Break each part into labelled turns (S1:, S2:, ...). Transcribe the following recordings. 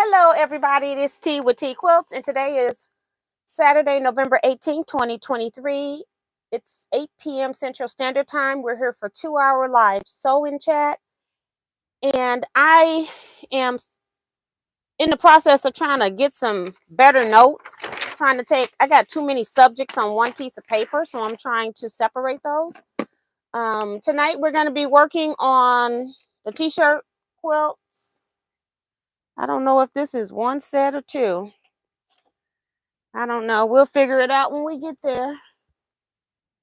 S1: Hello, everybody. This is T with Teaquilts, and today is Saturday, November 18th, 2023. It's 8 p.m. Central Standard Time. We're here for 2-hour live sew-in chat, and I am in the process of trying to get some better notes. I got too many subjects on one piece of paper, so I'm trying to separate those. Tonight, we're going to be working on the t-shirt quilt. I don't know if this is one set or two. I don't know. We'll figure it out when we get there.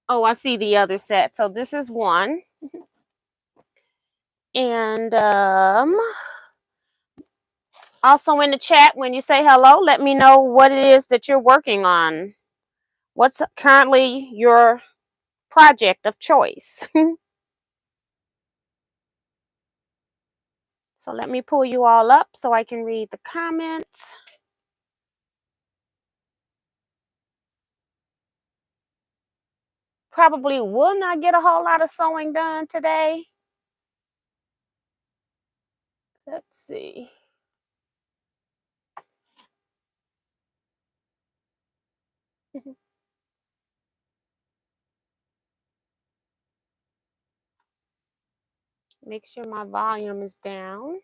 S1: Oh, I see the other set. So this is one. And also in the chat, when you say hello, let me know what it is that you're working on. What's currently your project of choice? So let me pull you all up so I can read the comments. Probably will not get a whole lot of sewing done today. Let's see. Make sure my volume is down.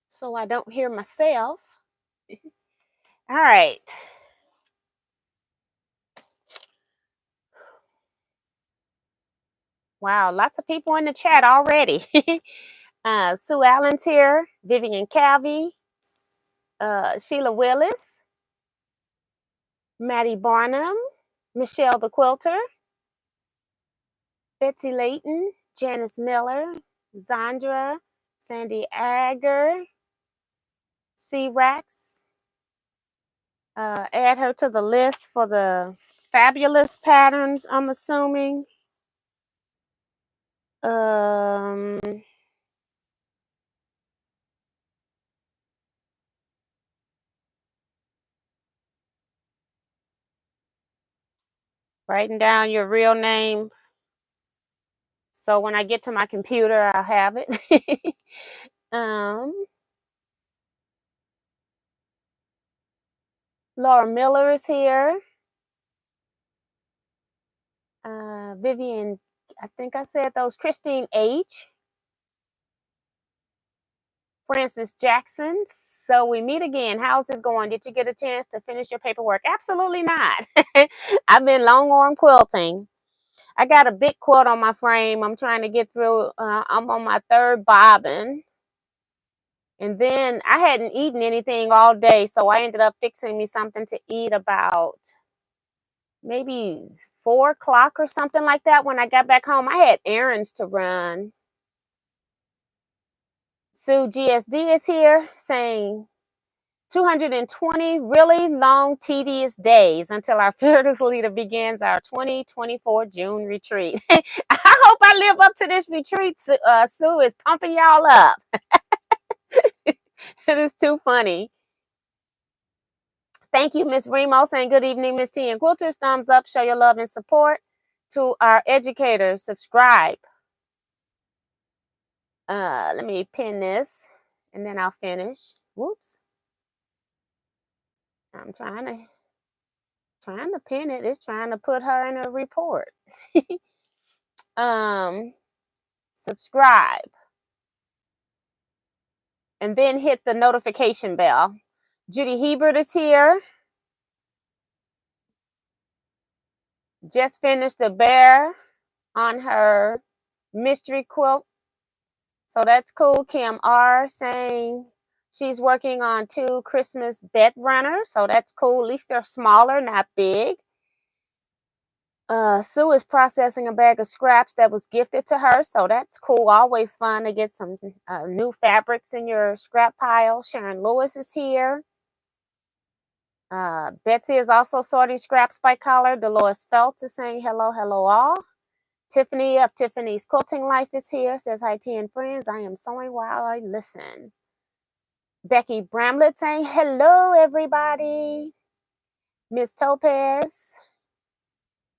S1: So I don't hear myself. All right. Wow, lots of people in the chat already. Sue Allen's here, Vivian Calvey, Sheila Willis, Maddie Barnum, Michelle the Quilter, Betsy Layton, Janice Miller, Zandra, Sandy Ager, C-Rax. Add her to the list for the fabulous patterns, I'm assuming. Writing down your real name, so when I get to my computer, I'll have it. Laura Miller is here. Vivian, I think I said those. Christine H. Francis Jackson. So we meet again. How's this going? Did you get a chance to finish your paperwork? Absolutely not. I've been long arm quilting. I got a big quilt on my frame. I'm trying to get through. I'm on my third bobbin. And then I hadn't eaten anything all day, so I ended up fixing me something to eat about maybe 4 o'clock or something like that. When I got back home, I had errands to run. Sue GSD is here saying 220 really long, tedious days until our fearless leader begins our 2024 June retreat. I hope I live up to this retreat. Sue is pumping y'all up. It is too funny. Thank you, Miss Remo, saying good evening, Miss T and Quilters. Thumbs up, show your love and support to our educators. Subscribe. Let me pin this and then I'll finish. Whoops. I'm trying to pin it. It's trying to put her in a report. Subscribe. And then hit the notification bell. Judy Hebert is here. Just finished the bear on her mystery quilt. So that's cool. Kim R saying she's working on 2 Christmas bed runners. So that's cool. At least they're smaller, not big. Sue is processing a bag of scraps that was gifted to her. So that's cool. Always fun to get some new fabrics in your scrap pile. Sharon Lewis is here. Betsy is also sorting scraps by color. Dolores Phelps is saying hello, hello all. Tiffany of Tiffany's Quilting Life is here. Says hi, T and friends. I am sewing while I listen. Becky Bramlett saying hello, everybody. Miss Topaz.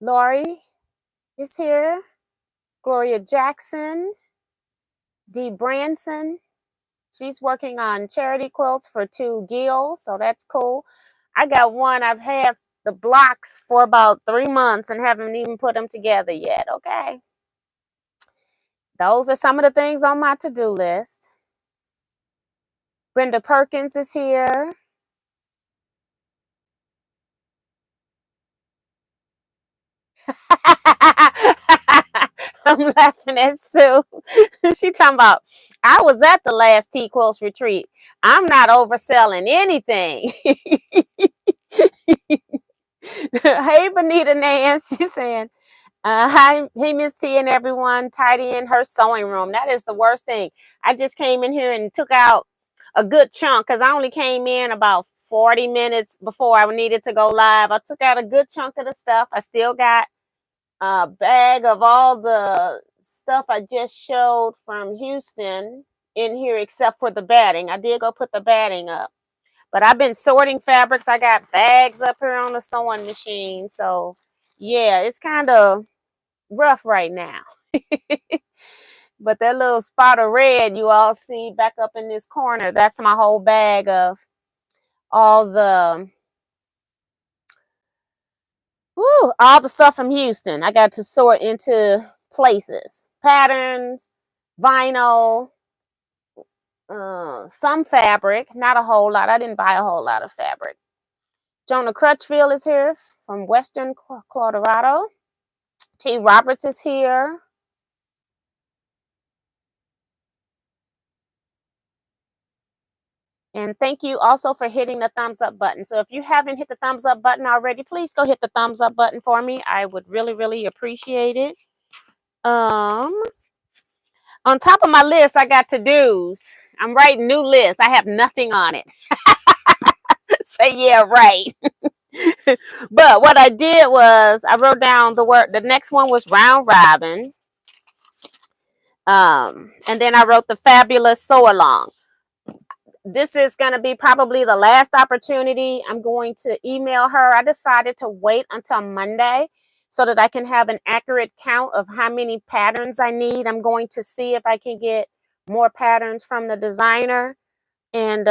S1: Lori is here. Gloria Jackson, Dee Branson. She's working on charity quilts for two gills, so that's cool. I got one. I've had the blocks for about 3 months and haven't even put them together yet. Okay. Those are some of the things on my to-do list. Brenda Perkins is here. I'm laughing at Sue. She talking about, I was at the last Teaquilts retreat. I'm not overselling anything. Hey, Bonita Nance. She's saying, hi, hey, Miss T and everyone, tidying her sewing room. That is the worst thing. I just came in here and took out a good chunk because I only came in about 40 minutes before I needed to go live. I took out a good chunk of the stuff. I still got a bag of all the stuff I just showed from Houston in here except for the batting. I did go put the batting up. But I've been sorting fabrics. I got bags up here on the sewing machine. So, yeah, it's kind of rough right now. But that little spot of red you all see back up in this corner, that's my whole bag of all the all the stuff from Houston. I got to sort into places. Patterns, vinyl, some fabric, not a whole lot. I didn't buy a whole lot of fabric. Jonah Crutchfield is here from Western Colorado. T. Roberts is here. And thank you also for hitting the thumbs up button. So if you haven't hit the thumbs up button already, please go hit the thumbs up button for me. I would really, really appreciate it. On top of my list, I got to-dos. I'm writing new lists. I have nothing on it. Say yeah, right. But what I did was I wrote down the word. The next one was round robin. And then I wrote the fabulous sew along. This is going to be probably the last opportunity. I'm going to email her. I decided to wait until Monday so that I can have an accurate count of how many patterns I need. I'm going to see if I can get more patterns from the designer and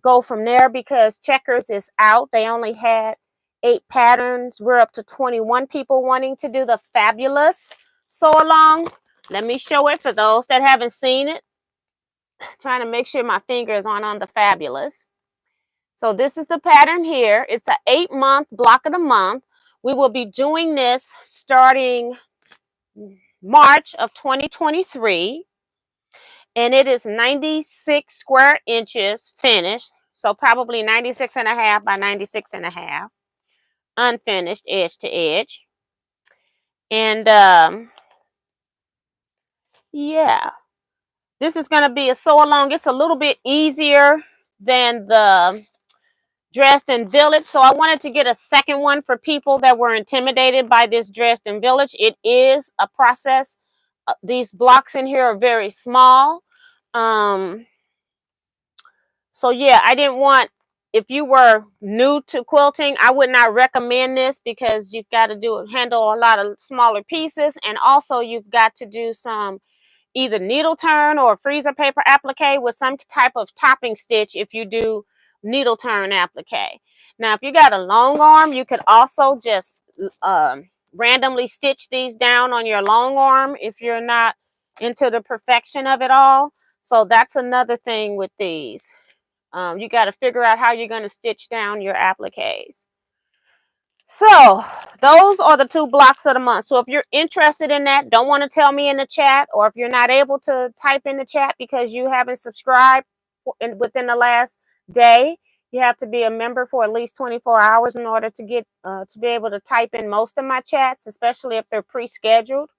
S1: go from there because Checkers is out. They only had 8 patterns. We're up to 21 people wanting to do the fabulous sew along. Let me show it for those that haven't seen it. Trying to make sure my fingers aren't on the fabulous. So this is the pattern here. It's an 8-month block of the month. We will be doing this starting March of 2023. And it is 96 square inches finished. So probably 96.5 by 96.5. Unfinished edge to edge. And yeah. This is going to be a sew along. It's a little bit easier than the Dressed in Village. So I wanted to get a second one for people that were intimidated by this Dressed in Village. It is a process. These blocks in here are very small. So yeah, I didn't want, if you were new to quilting, I would not recommend this because you've got to handle a lot of smaller pieces. And also you've got to do some either needle turn or freezer paper applique with some type of topping stitch if you do needle turn applique. Now, if you got a long arm, you could also just randomly stitch these down on your long arm if you're not into the perfection of it all. So that's another thing with these. You got to figure out how you're going to stitch down your appliques. So those are the 2 blocks of the month. So if you're interested in that, don't want to tell me in the chat, or if you're not able to type in the chat because you haven't subscribed within the last day, you have to be a member for at least 24 hours in order to get to be able to type in most of my chats, especially if they're pre-scheduled.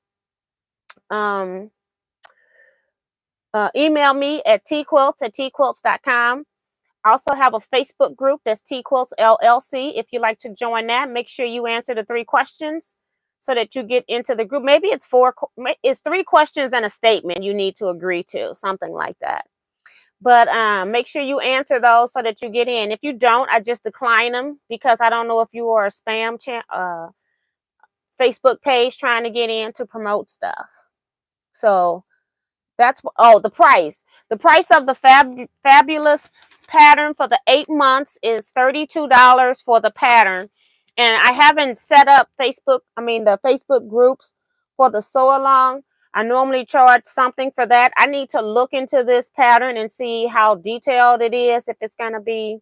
S1: Email me at teaquilts@teaquilts.com. I also have a Facebook group that's Teaquilts LLC. If you'd like to join that, make sure you answer the 3 questions so that you get into the group. Maybe it's 3 questions and a statement you need to agree to, something like that. But make sure you answer those so that you get in. If you don't, I just decline them because I don't know if you are a spam Facebook page trying to get in to promote stuff. So that's, oh, the price. The price of the fabulous pattern for the 8 months is $32 for the pattern. And I haven't set up the Facebook groups for the sew along. I normally charge something for that. I need to look into this pattern and see how detailed it is, if it's going to be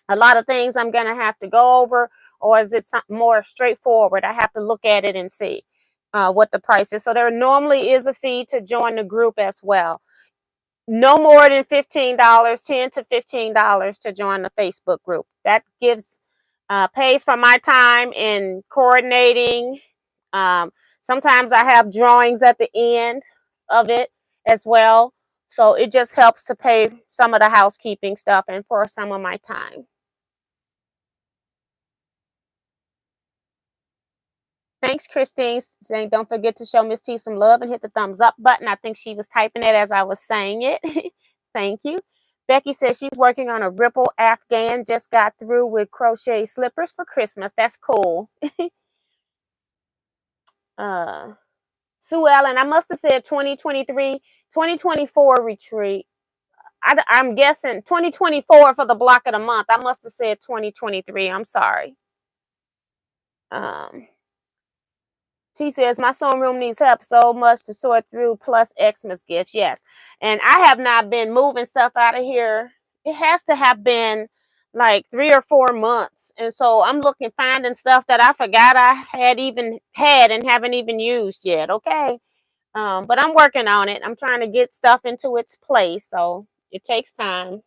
S1: a lot of things I'm going to have to go over, or is it something more straightforward? I have to look at it and see what the price is. So there normally is a fee to join the group as well. No more than $15, $10 to $15 to join the Facebook group. That gives pays for my time in coordinating. Sometimes I have drawings at the end of it as well. So it just helps to pay some of the housekeeping stuff and for some of my time. Thanks, Christine, saying don't forget to show Miss T some love and hit the thumbs up button. I think she was typing it as I was saying it. Thank you. Becky says she's working on a ripple afghan. Just got through with crochet slippers for Christmas. That's cool. Sue Ellen, I must have said 2023, 2024 retreat. I'm guessing 2024 for the block of the month. I must have said 2023. I'm sorry. She says, my sewing room needs help so much to sort through, plus Xmas gifts. Yes. And I have not been moving stuff out of here. It has to have been like 3 or 4 months. And so I'm finding stuff that I forgot I had and haven't even used yet. Okay. But I'm working on it. I'm trying to get stuff into its place. So it takes time.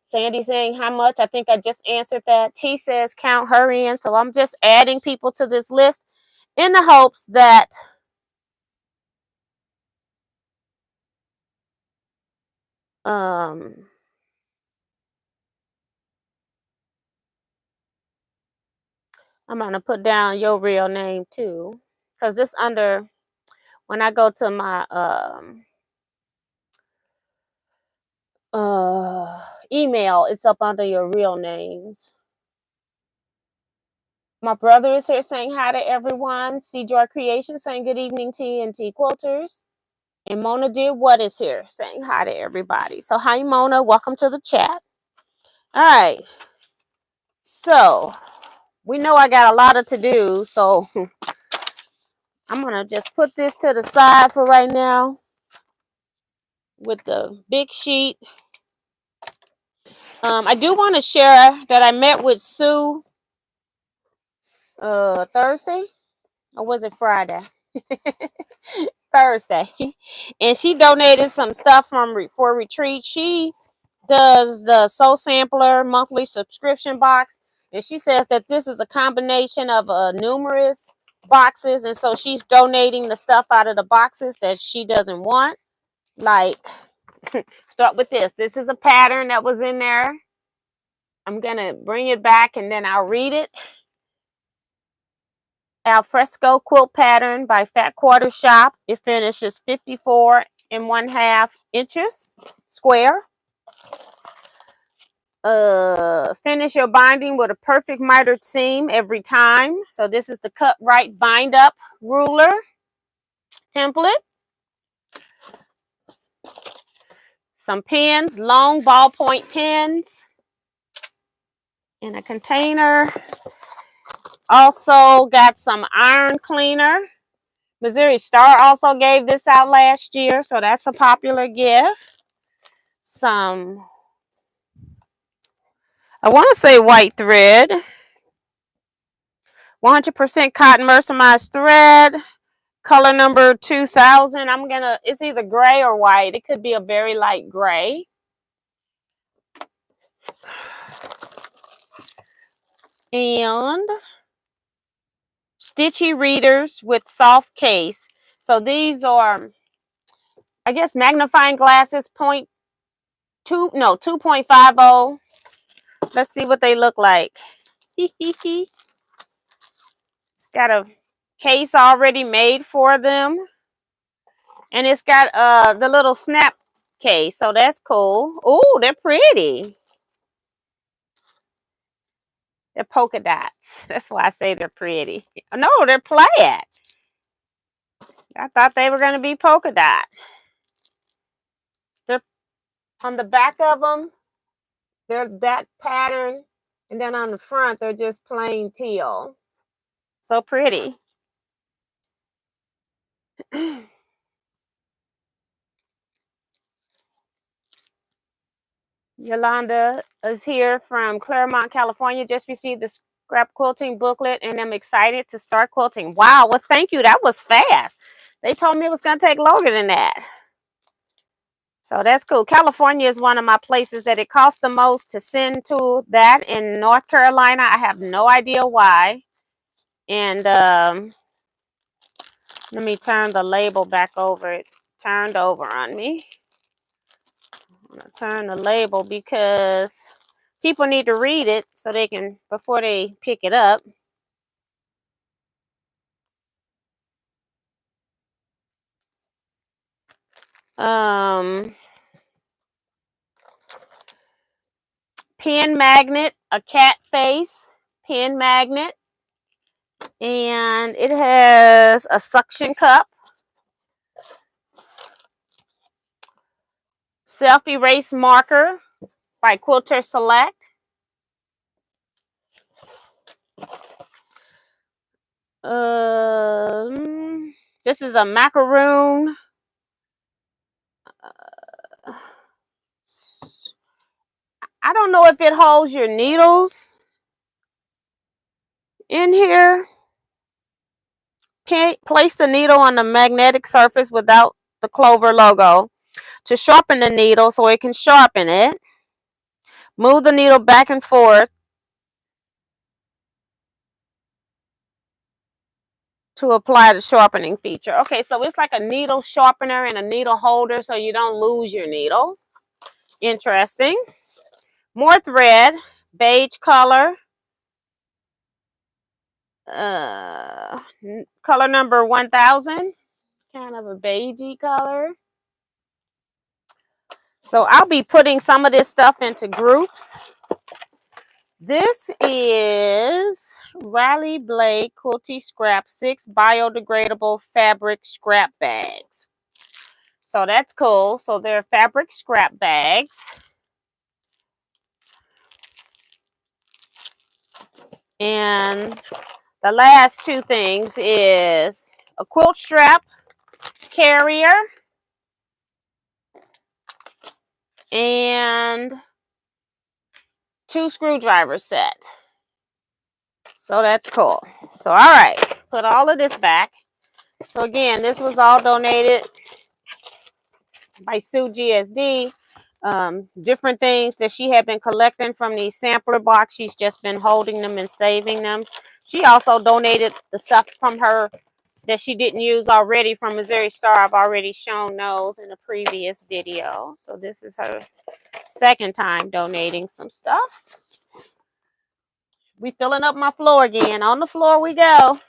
S1: Sandy saying how much? I think I just answered that. T says count her in. So I'm just adding people to this list in the hopes that I'm gonna put down your real name too, because it's under, when I go to my email, it's up under your real names. My brother is here saying hi to everyone. C Joy Creation saying good evening to you and Teaquilters. And Mona Dear What is here saying hi to everybody. So hi Mona, welcome to the chat. All right. So we know I got a lot of to do, so I'm gonna just put this to the side for right now with the big sheet. I do want to share that I met with Sue Thursday, or was it Friday? Thursday, and she donated some stuff for retreat. She does the Soul Sampler monthly subscription box, and she says that this is a combination of numerous boxes, and so she's donating the stuff out of the boxes that she doesn't want. Like, start with this. This is a pattern that was in there. I'm gonna bring it back and then I'll read it. Alfresco quilt pattern by Fat Quarter Shop. It finishes 54 1/2 inches square. Finish your binding with a perfect mitered seam every time. So this is the cut right bind up ruler template. Some pins, long ballpoint pins in a container. Also got some iron cleaner. Missouri Star also gave this out last year, so that's a popular gift. Some, I want to say white thread. 100% cotton mercerized thread. Color number 2000. It's either gray or white. It could be a very light gray. And stitchy readers with soft case. So these are, I guess, magnifying glasses 2.50. Let's see what they look like. It's got a case already made for them. And it's got the little snap case. So that's cool. Oh, they're pretty. They're polka dots. That's why I say they're pretty. No, they're plaid. I thought they were going to be polka dot. They're on the back of them. They're that pattern. And then on the front, they're just plain teal. So pretty. Yolanda is here from Claremont, California. Just received the scrap quilting booklet and I'm excited to start quilting. Wow. Well, thank you. That was fast. They told me it was going to take longer than that. So that's cool. California is one of my places that it costs the most to send to. That in North Carolina, I have no idea why. And let me turn the label back over. It turned over on me. I'm going to turn the label because people need to read it so they can, before they pick it up. Pen magnet, a cat face pen magnet, and it has a suction cup, self erase marker by Quilter Select, this is a macaroon I don't know if it holds your needles in here. Place the needle on the magnetic surface without the clover logo to sharpen the needle so it can sharpen it. Move the needle back and forth to apply the sharpening feature. Okay, so it's like a needle sharpener and a needle holder so you don't lose your needle. Interesting. More thread, beige color. Color number 1000. Kind of a beigey color. So I'll be putting some of this stuff into groups. This is Riley Blake Quilty Scrap 6 biodegradable fabric scrap bags. So that's cool. So they're fabric scrap bags. And the last two things is a quilt strap carrier and 2 screwdriver set. So that's cool. So all right, put all of this back. So again, this was all donated by Sue GSD. Different things that she had been collecting from these sampler box. She's just been holding them and saving them. She also donated the stuff from her that she didn't use already from Missouri Star. I've already shown those in a previous video. So this is her second time donating some stuff. We filling up my floor again. On the floor we go.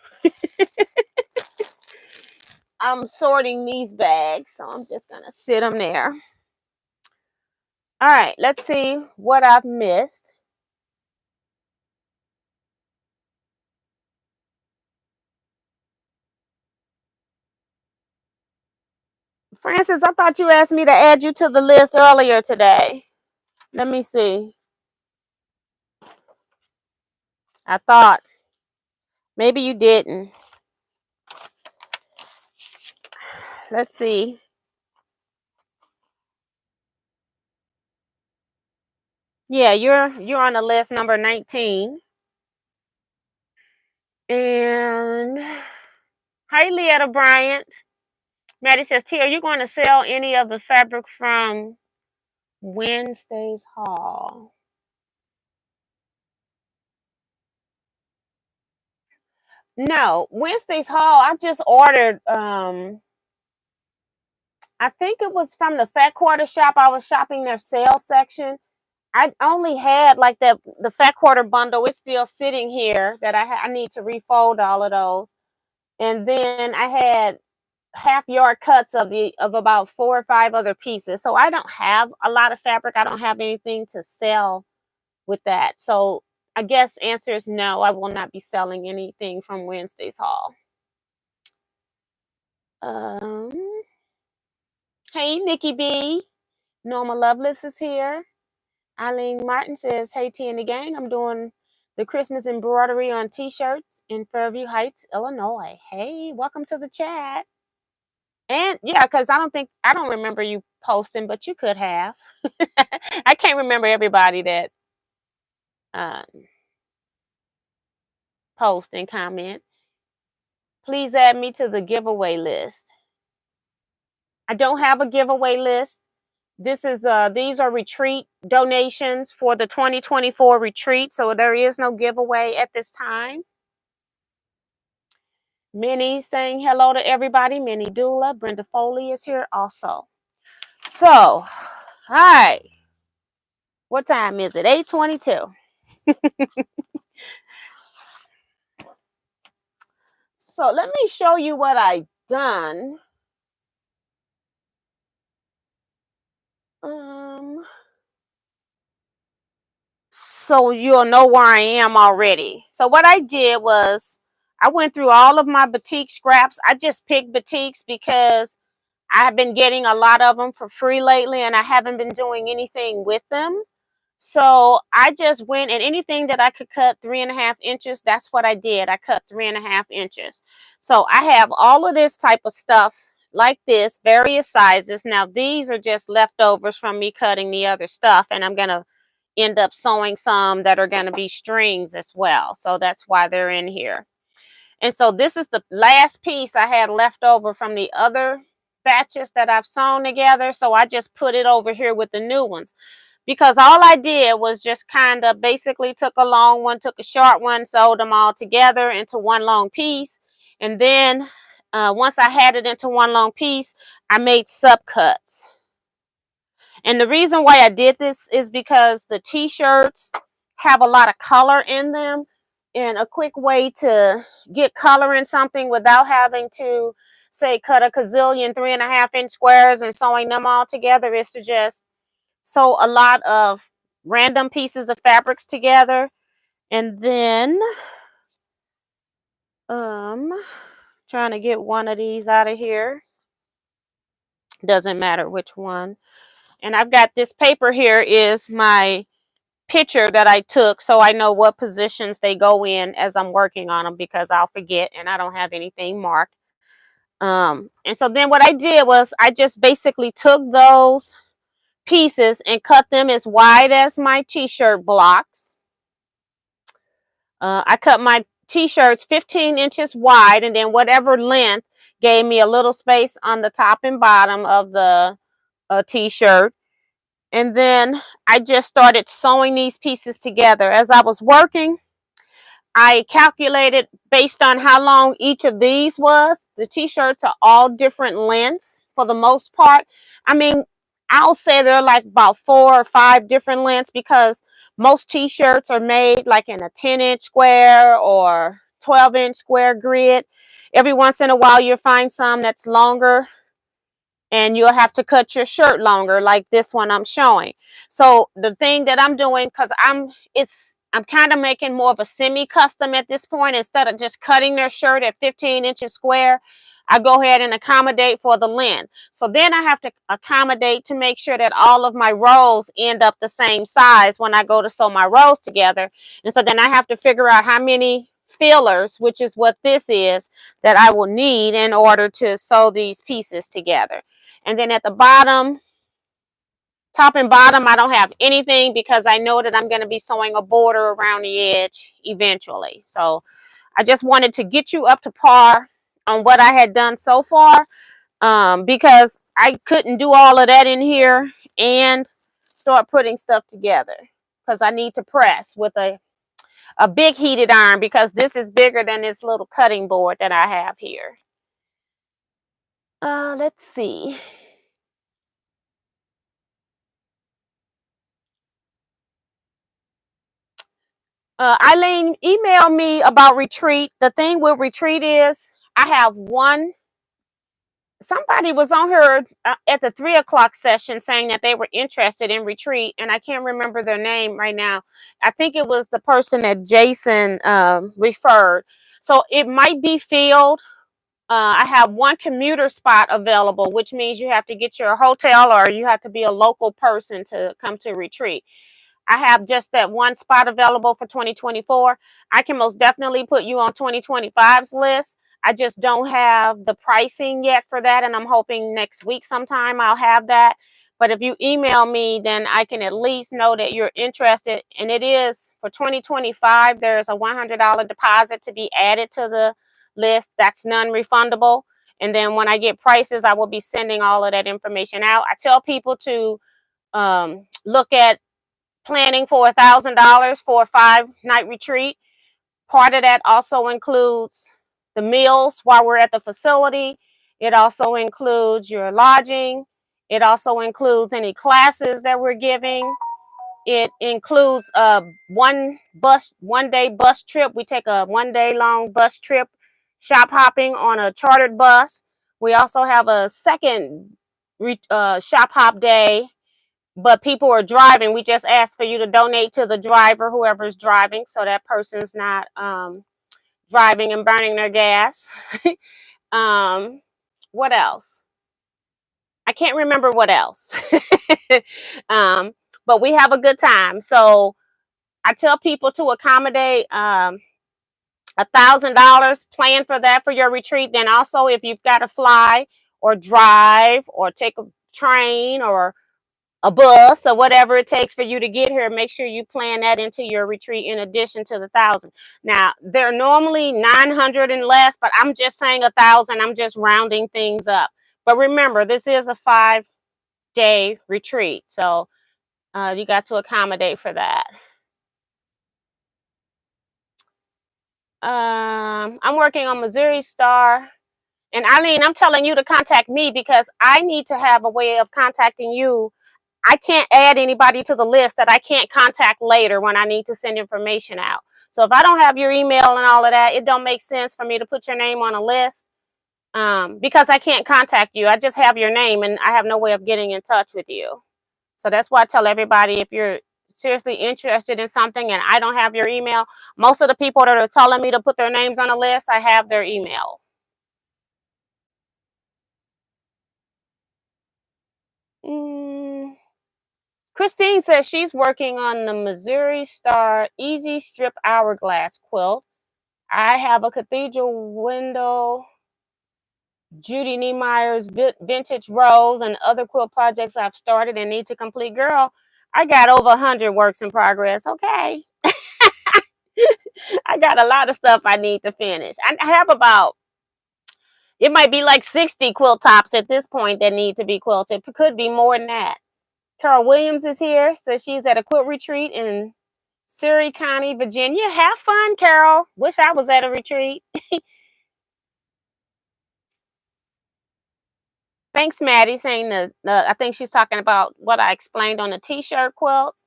S1: I'm sorting these bags, so I'm just going to sit them there. All right, let's see what I've missed. Francis, I thought you asked me to add you to the list earlier today. Let me see. I thought. Maybe you didn't. Let's see. Yeah, you're on the list, number 19. And hi, Leetta Bryant. Maddie says, T, are you going to sell any of the fabric from Wednesday's haul? No, Wednesday's haul, I just ordered, I think it was from the Fat Quarter shop. I was shopping their sales section. I only had like the Fat Quarter bundle. It's still sitting here that I need to refold all of those. And then I had half yard cuts of about 4 or 5 other pieces. So I don't have a lot of fabric. I don't have anything to sell with that. So I guess answer is no. I will not be selling anything from Wednesday's haul. Um, hey, Nikki B. Norma Lovelace is here. Eileen Martin says, hey, T and the gang. I'm doing the Christmas embroidery on t-shirts in Fairview Heights, Illinois. Hey, welcome to the chat. And yeah, because I don't remember you posting, but you could have. I can't remember everybody that um, post and comment. Please add me to the giveaway list. I don't have a giveaway list. These are retreat donations for the 2024 retreat, so there is no giveaway at this time. Minnie saying hello to everybody. Minnie Dula. Brenda Foley is here also. So, hi. What time is it? 8:22. So let me show you what I done. So you'll know where I am already. So what I did was I went through all of my batik scraps. I just picked batiks because I've been getting a lot of them for free lately and I haven't been doing anything with them. So I just went and anything that I could cut 3.5 inches, that's what I did. I cut 3.5 inches. So I have all of this type of stuff like this, various sizes. Now these are just leftovers from me cutting the other stuff, and I'm going to end up sewing some that are going to be strings as well. So that's why they're in here. And so this is the last piece I had left over from the other batches that I've sewn together. So I just put it over here with the new ones. Because all I did was just kind of basically took a long one, took a short one, sewed them all together into one long piece. And then once I had it into one long piece, I made subcuts. And the reason why I did this is because the t-shirts have a lot of color in them. And a quick way to get color in something without having to, say, cut a gazillion 3.5 inch squares and sewing them all together is to just sew a lot of random pieces of fabrics together. And then trying to get one of these out of here. Doesn't matter which one. And I've got this paper here is my picture that I took, so I know what positions they go in as I'm working on them, because I'll forget and I don't have anything marked. And so then what I did was I just basically took those pieces and cut them as wide as my t-shirt blocks. I cut my t-shirts 15 inches wide, and then whatever length gave me a little space on the top and bottom of the t-shirt. And then I just started sewing these pieces together. As I was working, I calculated based on how long each of these was. The t-shirts are all different lengths for the most part. I mean, I'll say they're like about 4 or 5 different lengths, because most t-shirts are made like in a 10-inch square or 12-inch square grid. Every once in a while you'll find some that's longer, and you'll have to cut your shirt longer, like this one I'm showing. So the thing that I'm doing, because I'm kind of making more of a semi-custom at this point. Instead of just cutting their shirt at 15 inches square, I go ahead and accommodate for the length. So then I have to accommodate to make sure that all of my rows end up the same size when I go to sew my rows together. And so then I have to figure out how many fillers, which is what this is, that I will need in order to sew these pieces together. And then at the bottom, top and bottom, I don't have anything, because I know that I'm going to be sewing a border around the edge eventually. So I just wanted to get you up to par on what I had done so far, because I couldn't do all of that in here and start putting stuff together, because I need to press with a big heated iron, because this is bigger than this little cutting board that I have here. Let's see. Eileen, email me about retreat. The thing with retreat is I have one somebody was on here at the 3 o'clock session saying that they were interested in retreat, and I can't remember their name right now. I think it was the person that Jason referred. So it might be filled. I have one commuter spot available, which means you have to get your hotel or you have to be a local person to come to retreat. I have just that one spot available for 2024. I can most definitely put you on 2025's list. I just don't have the pricing yet for that, and I'm hoping next week sometime I'll have that. But if you email me, then I can at least know that you're interested. And it is for 2025, there's a $100 deposit to be added to the list. That's non-refundable. And then when I get prices, I will be sending all of that information out. I tell people to look at planning for $1,000 for a 5-night retreat. Part of that also includes the meals while we're at the facility. It also includes your lodging. It also includes any classes that we're giving. It includes a one day bus trip. We take a 1 day long bus trip, shop hopping on a chartered bus. We also have a second shop hop day, but people are driving. We just ask for you to donate to the driver, whoever's driving, so that person's not driving and burning their gas. um, what else? I can't remember what else. But we have a good time. So I tell people to accommodate $1,000, plan for that for your retreat. Then also, if you've got to fly or drive or take a train or a bus or whatever it takes for you to get here, make sure you plan that into your retreat in addition to the 1,000. Now, they're normally 900 and less, but I'm just saying 1,000. I'm just rounding things up. But remember, this is a 5-day retreat, so you got to accommodate for that. I'm working on Missouri Star. And Eileen, I'm telling you to contact me because I need to have a way of contacting you. I can't add anybody to the list that I can't contact later when I need to send information out. So if I don't have your email and all of that, it don't make sense for me to put your name on a list because I can't contact you. I just have your name and I have no way of getting in touch with you. So that's why I tell everybody, if you're seriously interested in something and I don't have your email, most of the people that are telling me to put their names on a list, I have their email. Christine says she's working on the Missouri Star Easy Strip Hourglass quilt. I have a cathedral window, Judy Niemeyer's vintage rose, and other quilt projects I've started and need to complete. Girl, I got over 100 works in progress. Okay. I got a lot of stuff I need to finish. I have about, it might be like 60 quilt tops at this point that need to be quilted. It could be more than that. Carol Williams is here. So she's at a quilt retreat in Surrey County, Virginia. Have fun, Carol. Wish I was at a retreat. Thanks, Maddie, saying I think she's talking about what I explained on the t-shirt quilts.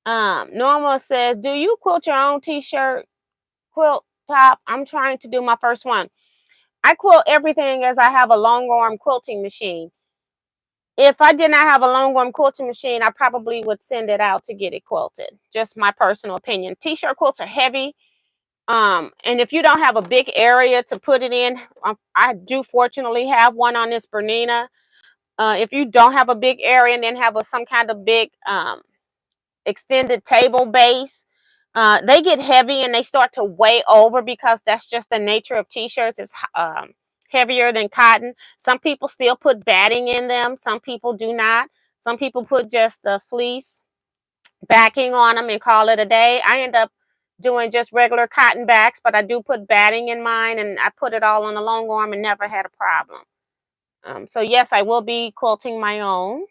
S1: Norma says, do you quilt your own t-shirt quilt top? I'm trying to do my first one. I quilt everything as I have a long arm quilting machine. If I did not have a long arm quilting machine, I probably would send it out to get it quilted. Just my personal opinion. T-shirt quilts are heavy. And if you don't have a big area to put it in, I do fortunately have one on this Bernina. If you don't have a big area and then have some kind of big extended table base, they get heavy and they start to weigh over because that's just the nature of t-shirts. It's heavier than cotton. Some people still put batting in them. Some people do not. Some people put just the fleece backing on them and call it a day. I end up doing just regular cotton backs, but I do put batting in mine, and I put it all on the long arm and never had a problem. So yes, I will be quilting my own.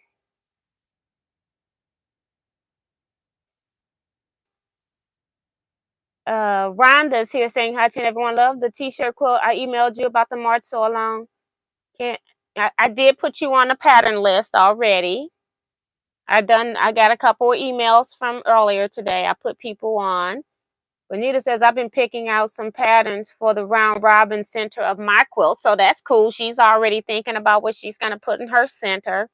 S1: Rhonda's here saying hi to everyone. Love the t-shirt quilt. I emailed you about the March Sew Along. I did put you on the pattern list already. I got a couple of emails from earlier today. I put people on. Bonita says, I've been picking out some patterns for the round robin center of my quilt. So that's cool. She's already thinking about what she's going to put in her center.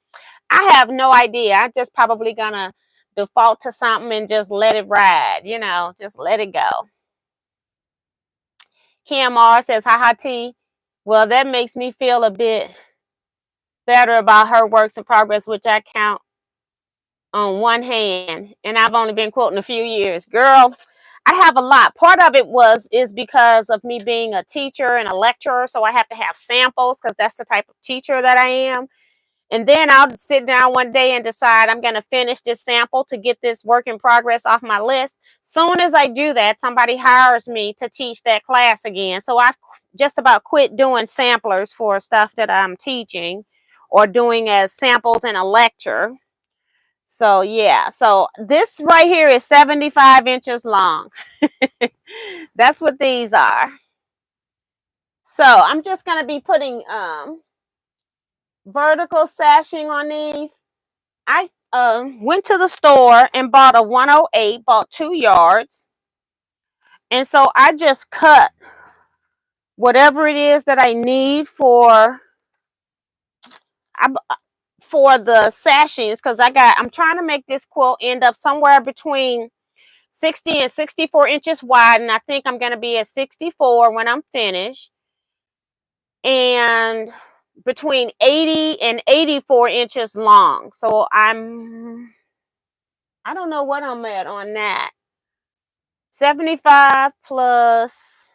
S1: I have no idea. I'm just probably going to default to something and just let it ride. You know, just let it go. Kim R says, haha T. Well, that makes me feel a bit better about her works in progress, which I count on one hand, and I've only been quilting a few years. Girl, I have a lot. Part of it is because of me being a teacher and a lecturer, so I have to have samples because that's the type of teacher that I am. And then I'll sit down one day and decide I'm going to finish this sample to get this work in progress off my list. Soon as I do that, somebody hires me to teach that class again. So I've just about quit doing samplers for stuff that I'm teaching or doing as samples in a lecture. So yeah, so this right here is 75 inches long. That's what these are. So I'm just going to be putting vertical sashing on these. I went to the store and bought a 108, bought 2 yards. And so I just cut whatever it is that I need for the sashings, because I'm trying to make this quilt end up somewhere between 60 and 64 inches wide, and I think I'm going to be at 64 when I'm finished, and between 80 and 84 inches long. So I don't know what I'm at on that. 75 plus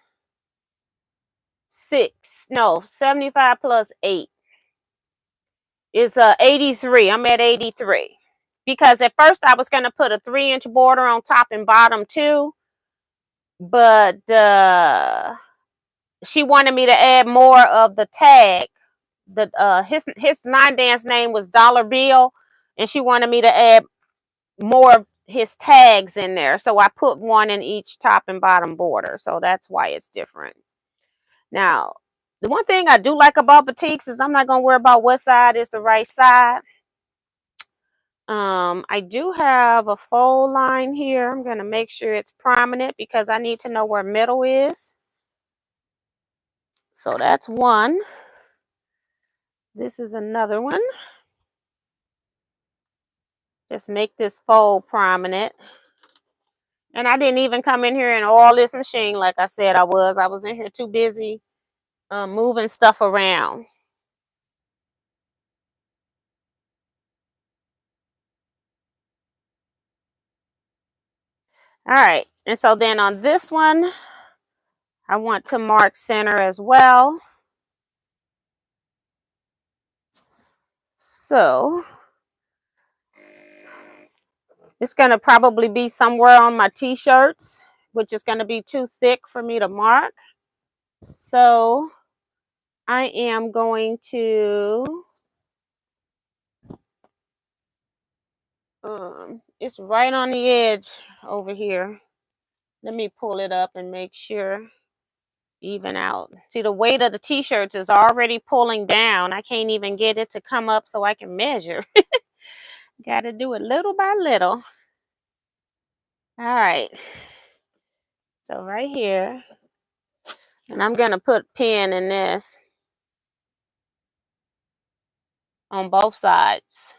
S1: 6, no, 75 plus 8 is 83. I'm at 83. Because at first I was going to put a 3-inch border on top and bottom too, but she wanted me to add more of the tag. His line dance name was Dollar Bill, and she wanted me to add more of his tags in there. So I put one in each top and bottom border. So that's why it's different. Now, the one thing I do like about batiks is I'm not going to worry about what side is the right side. I do have a fold line here. I'm going to make sure it's prominent because I need to know where middle is. So that's one. This is another one. Just make this fold prominent. And I didn't even come in here and oil this machine like I said I was. I was in here too busy moving stuff around. All right. And so then on this one, I want to mark center as well. So it's going to probably be somewhere on my t-shirts, which is going to be too thick for me to mark. So I am going to, it's right on the edge over here. Let me pull it up and make sure, even out. See, the weight of the t-shirts is already pulling down. I can't even get it to come up so I can measure. Got to do it little by little. All right. So right here, and I'm going to put pin in this on both sides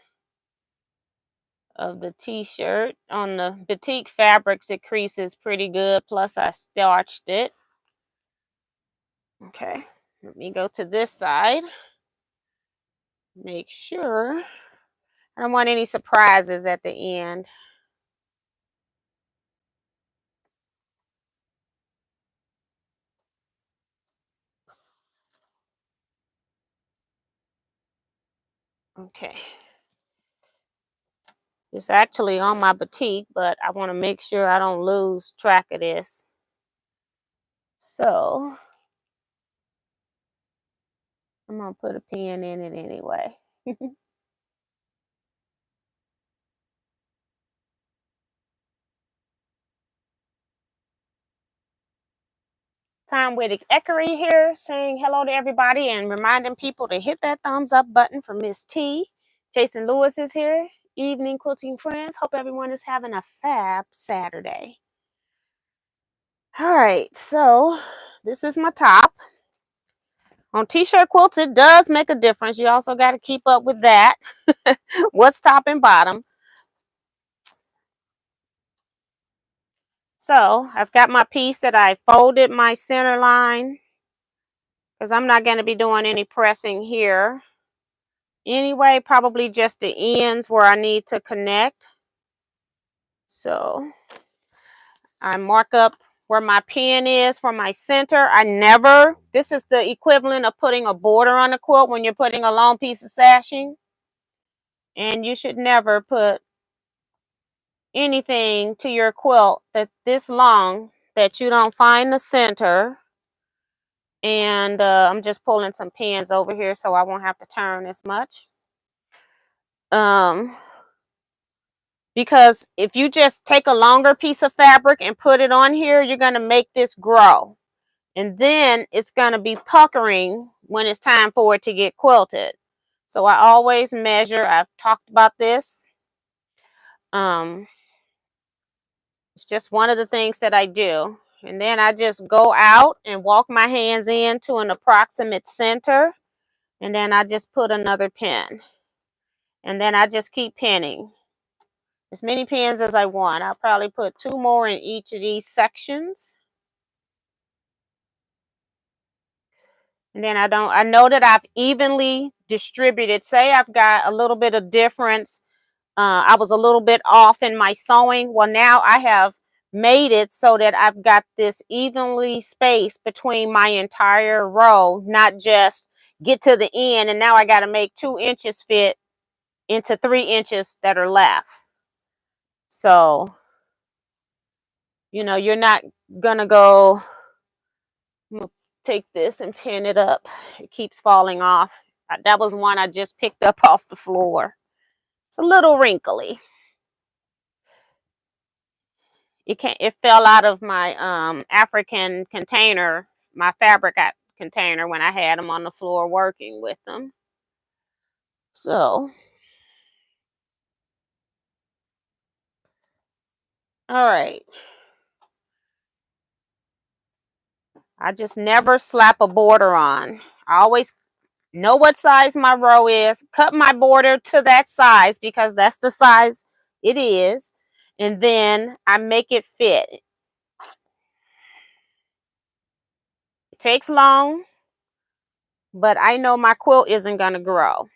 S1: of the t-shirt. On the batik fabrics, it creases pretty good. Plus, I starched it. Okay, let me go to this side. Make sure I don't want any surprises at the end. Okay. It's actually on my batik, but I want to make sure I don't lose track of this. So I'm going to put a pin in it anyway. Time with Ekery here, saying hello to everybody and reminding people to hit that thumbs up button for Miss T. Jason Lewis is here. Evening, quilting friends. Hope everyone is having a fab Saturday. All right, so this is my top. On t-shirt quilts, it does make a difference. You also got to keep up with that. What's top and bottom. So I've got my piece that I folded my center line, because I'm not going to be doing any pressing here. Anyway, probably just the ends where I need to connect. So I mark up where my pin is for my center. This is the equivalent of putting a border on a quilt when you're putting a long piece of sashing. And you should never put anything to your quilt that's this long that you don't find the center. And I'm just pulling some pins over here so I won't have to turn as much. Because if you just take a longer piece of fabric and put it on here, you're going to make this grow. And then it's going to be puckering when it's time for it to get quilted. So I always measure. I've talked about this. It's just one of the things that I do. And then I just go out and walk my hands in to an approximate center. And then I just put another pin. And then I just keep pinning. As many pins as I want. I'll probably put 2 more in each of these sections. And then I know that I've evenly distributed. Say I've got a little bit of difference. I was a little bit off in my sewing. Well, now I have made it so that I've got this evenly spaced between my entire row, not just get to the end and now I got to make 2 inches fit into 3 inches that are left. So, you know, you're not gonna go, I'm gonna take this and pin it up. It keeps falling off. That was one I just picked up off the floor. It's a little wrinkly. It fell out of my African container, my fabric container, when I had them on the floor working with them. So, all right. I just never slap a border on. I always know what size my row is, cut my border to that size because that's the size it is, and then I make it fit. It takes long, but I know my quilt isn't going to grow.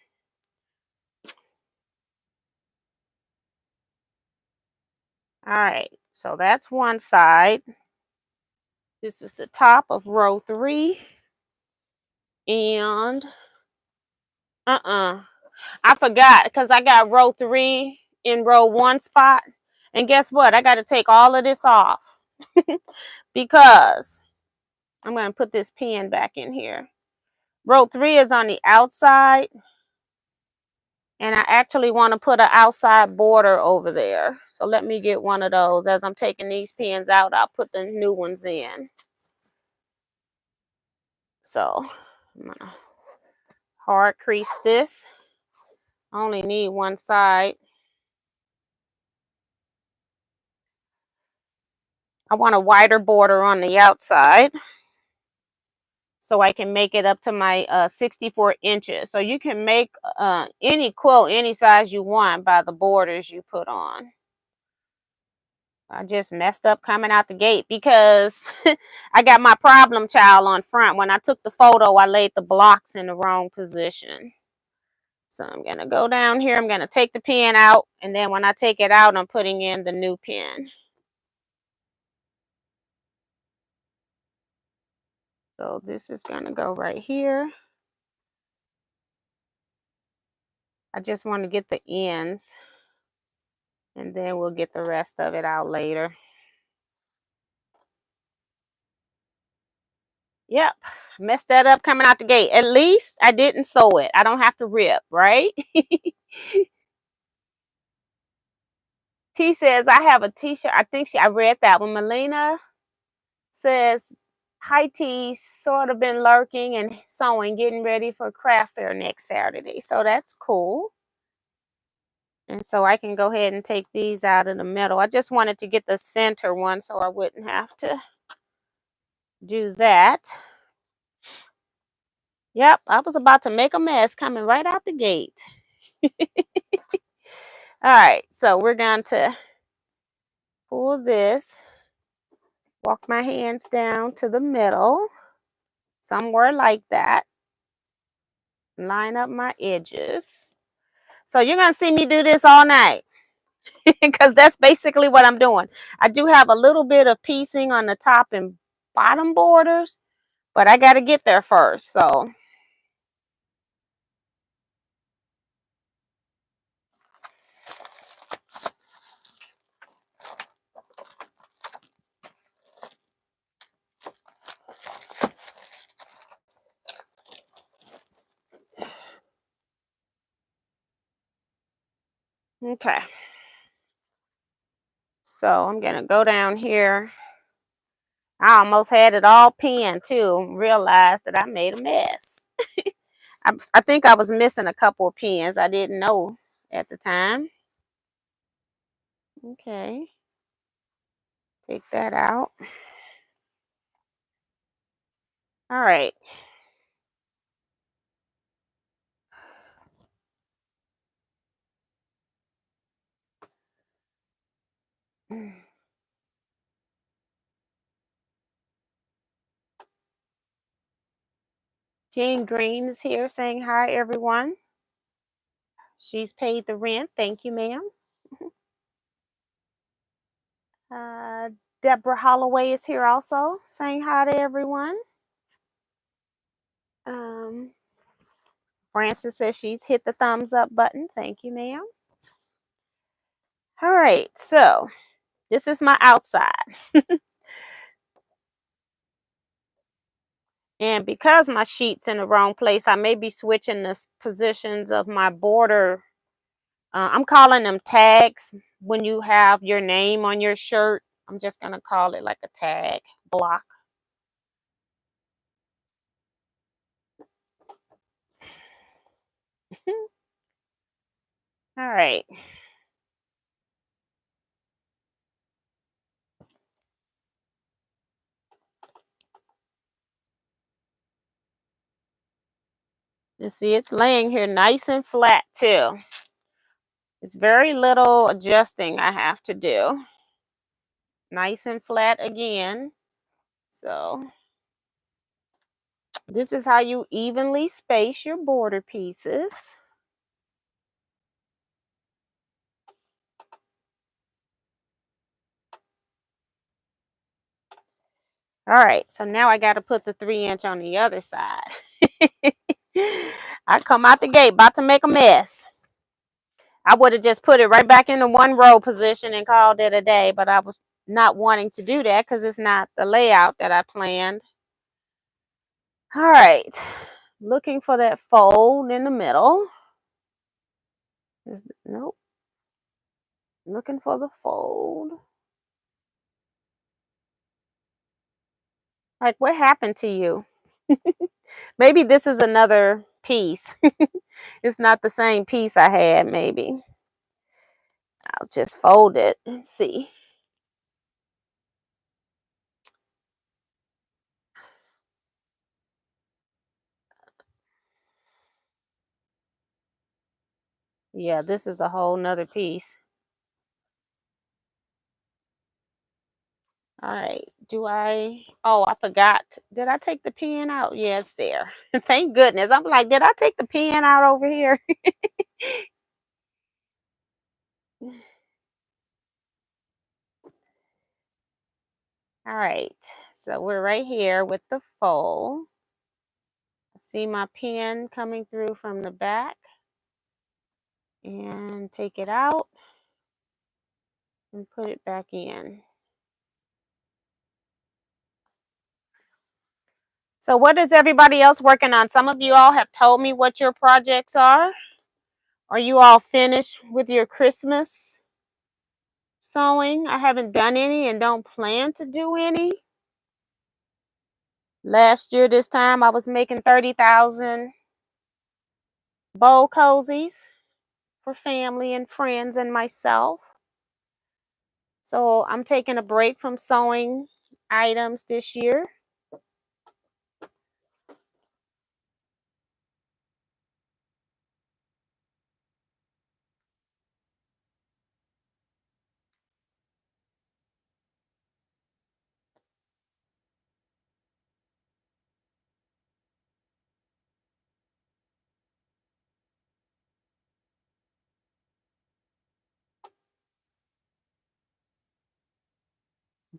S1: All right, so that's one side. This is the top of row 3. And I forgot because I got row 3 in row 1 spot. And guess what? I got to take all of this off because I'm going to put this pin back in here. Row 3 is on the outside. And I actually want to put an outside border over there. So let me get one of those. As I'm taking these pins out, I'll put the new ones in. So I'm going to hard crease this. I only need one side. I want a wider border on the outside so I can make it up to my 64 inches. So you can make any quilt any size you want by the borders you put on. I just messed up coming out the gate because I got my problem child on front. When I took the photo, I laid the blocks in the wrong position. So I'm going to go down here. I'm going to take the pin out. And then when I take it out, I'm putting in the new pin. So this is going to go right here. I just want to get the ends. And then we'll get the rest of it out later. Yep, messed that up coming out the gate. At least I didn't sew it. I don't have to rip, right? T says, I have a t-shirt. I think I read that one. Melina says, hi T, sort of been lurking and sewing, getting ready for craft fair next Saturday. So that's cool. And so I can go ahead and take these out of the middle. I just wanted to get the center one so I wouldn't have to do that. Yep, I was about to make a mess coming right out the gate. All right, so we're going to pull this, walk my hands down to the middle, somewhere like that. Line up my edges. So you're going to see me do this all night because that's basically what I'm doing. I do have a little bit of piecing on the top and bottom borders, but I got to get there first. So okay. So I'm going to go down here. I almost had it all pinned too. Realized that I made a mess. I think I was missing a couple of pins. I didn't know at the time. Okay. Take that out. All right. Jane Green is here saying hi, everyone. She's paid the rent. Thank you, ma'am. Uh, Deborah Holloway is here also saying hi to everyone. Um, Frances says she's hit the thumbs up button. Thank you, ma'am. All right, so this is my outside. And because my sheet's in the wrong place, I may be switching the positions of my border. I'm calling them tags when you have your name on your shirt. I'm just going to call it like a tag block. All right. You see, it's laying here nice and flat too. It's very little adjusting I have to do. Nice and flat again. So this is how you evenly space your border pieces. All right, so now I got to put the 3-inch on the other side. I come out the gate about to make a mess. I would have just put it right back in the one row position and called it a day, but I was not wanting to do that because it's not the layout that I planned. All right, looking for that fold in the middle. Nope. Looking for the fold. Like, what happened to you? Maybe this is another piece. It's not the same piece I had, maybe. I'll just fold it and see. Yeah, this is a whole nother piece. All right. Oh, I forgot. Did I take the pen out? Yeah, it's there. Thank goodness. I'm like, did I take the pen out over here? All right. So we're right here with the fold. See my pen coming through from the back. And take it out and put it back in. So what is everybody else working on? Some of you all have told me what your projects are. Are you all finished with your Christmas sewing? I haven't done any and don't plan to do any. Last year this time I was making 30,000 bowl cozies for family and friends and myself. So I'm taking a break from sewing items this year.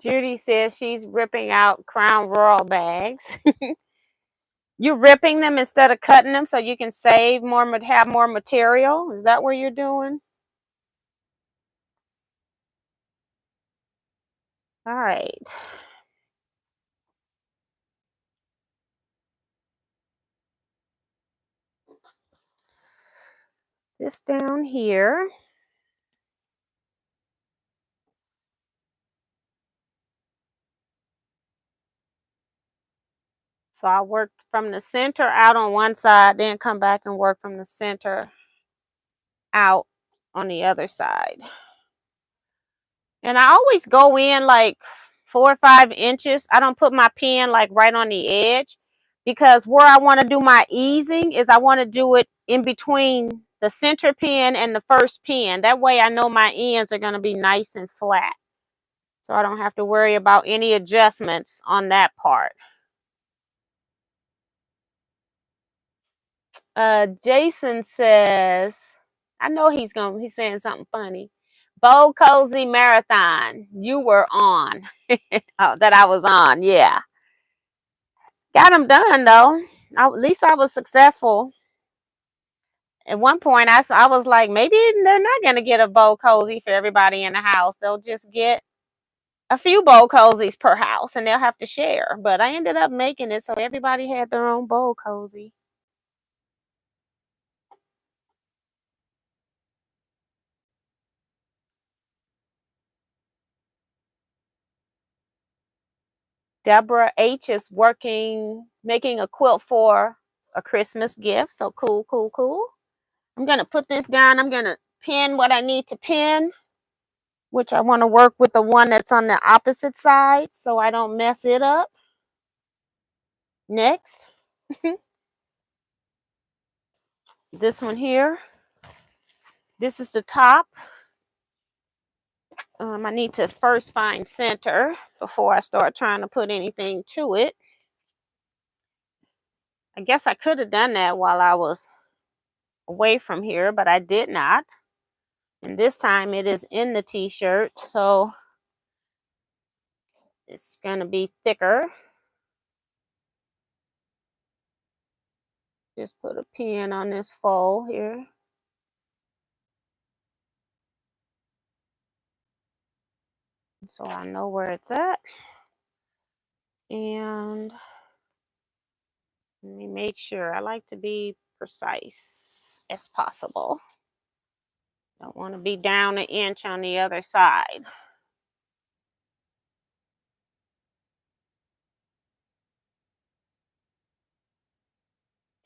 S1: Judy says she's ripping out Crown Royal bags. You're ripping them instead of cutting them so you can save more, have more material. Is that what you're doing? All right. This down here. So I worked from the center out on one side, then come back and work from the center out on the other side. And I always go in like 4 or 5 inches. I don't put my pen like right on the edge, because where I want to do my easing is I want to do it in between the center pin and the first pin. That way I know my ends are going to be nice and flat. So I don't have to worry about any adjustments on that part. Jason says, I know he's saying something funny. Bow Cozy Marathon, you were on. Oh, that I was on, yeah. Got them done though. At least I was successful. At one point, I was like, maybe they're not going to get a bow cozy for everybody in the house. They'll just get a few bow cozies per house and they'll have to share. But I ended up making it so everybody had their own bow cozy. Deborah H is making a quilt for a Christmas gift. So cool, cool, cool. I'm going to put this down. I'm going to pin what I need to pin, which I want to work with the one that's on the opposite side so I don't mess it up. Next, this one here. This is the top. I need to first find center before I start trying to put anything to it. I guess I could have done that while I was away from here, but I did not. And this time it is in the t-shirt, so it's going to be thicker. Just put a pin on this fold here. So I know where it's at. And let me make sure. I like to be precise as possible. Don't want to be down an inch on the other side.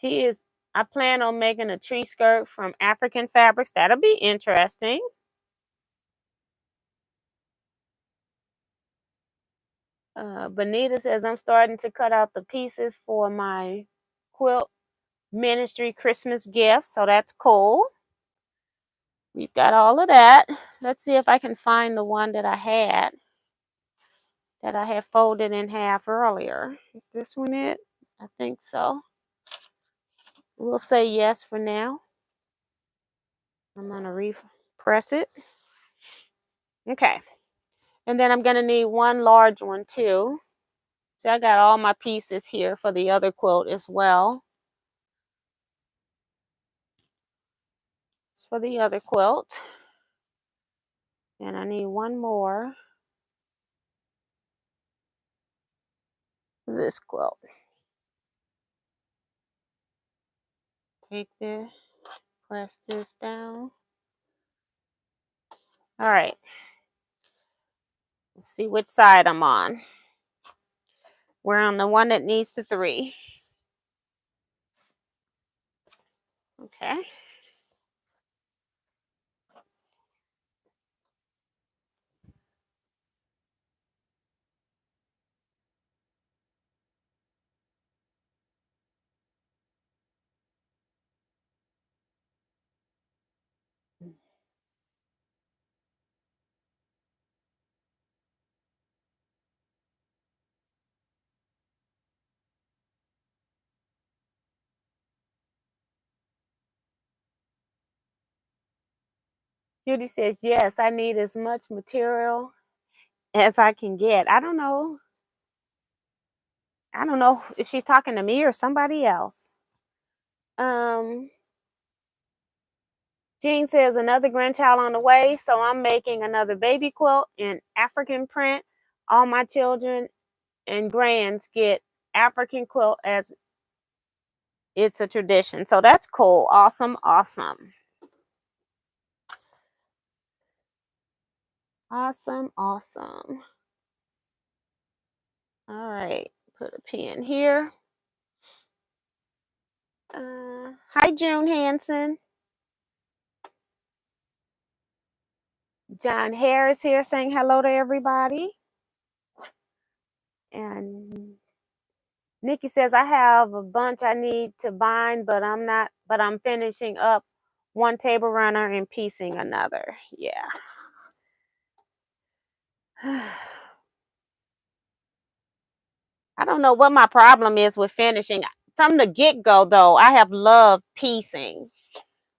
S1: I plan on making a tree skirt from African fabrics. That'll be interesting. Bonita says, I'm starting to cut out the pieces for my quilt ministry Christmas gift. So that's cool. We've got all of that. Let's see if I can find the one that I had folded in half earlier. Is this one it? I think so. We'll say yes for now. I'm going to repress it. Okay. And then I'm going to need one large one too. So I got all my pieces here for the other quilt as well. It's for the other quilt. And I need one more for this quilt. Take this, press this down. All right. Let's see which side I'm on. We're on the one that needs the 3. Okay. Judy says, yes, I need as much material as I can get. I don't know. I don't know if she's talking to me or somebody else. Jean says another grandchild on the way, so I'm making another baby quilt in African print. All my children and grands get African quilt as it's a tradition. So that's cool. Awesome, awesome. Awesome, awesome. All right, put a pin here. Hi, June Hanson. John Harris here saying hello to everybody. And Nikki says I have a bunch I need to bind, but I'm finishing up one table runner and piecing another. Yeah. I don't know what my problem is with finishing. From the get-go though, I have loved piecing.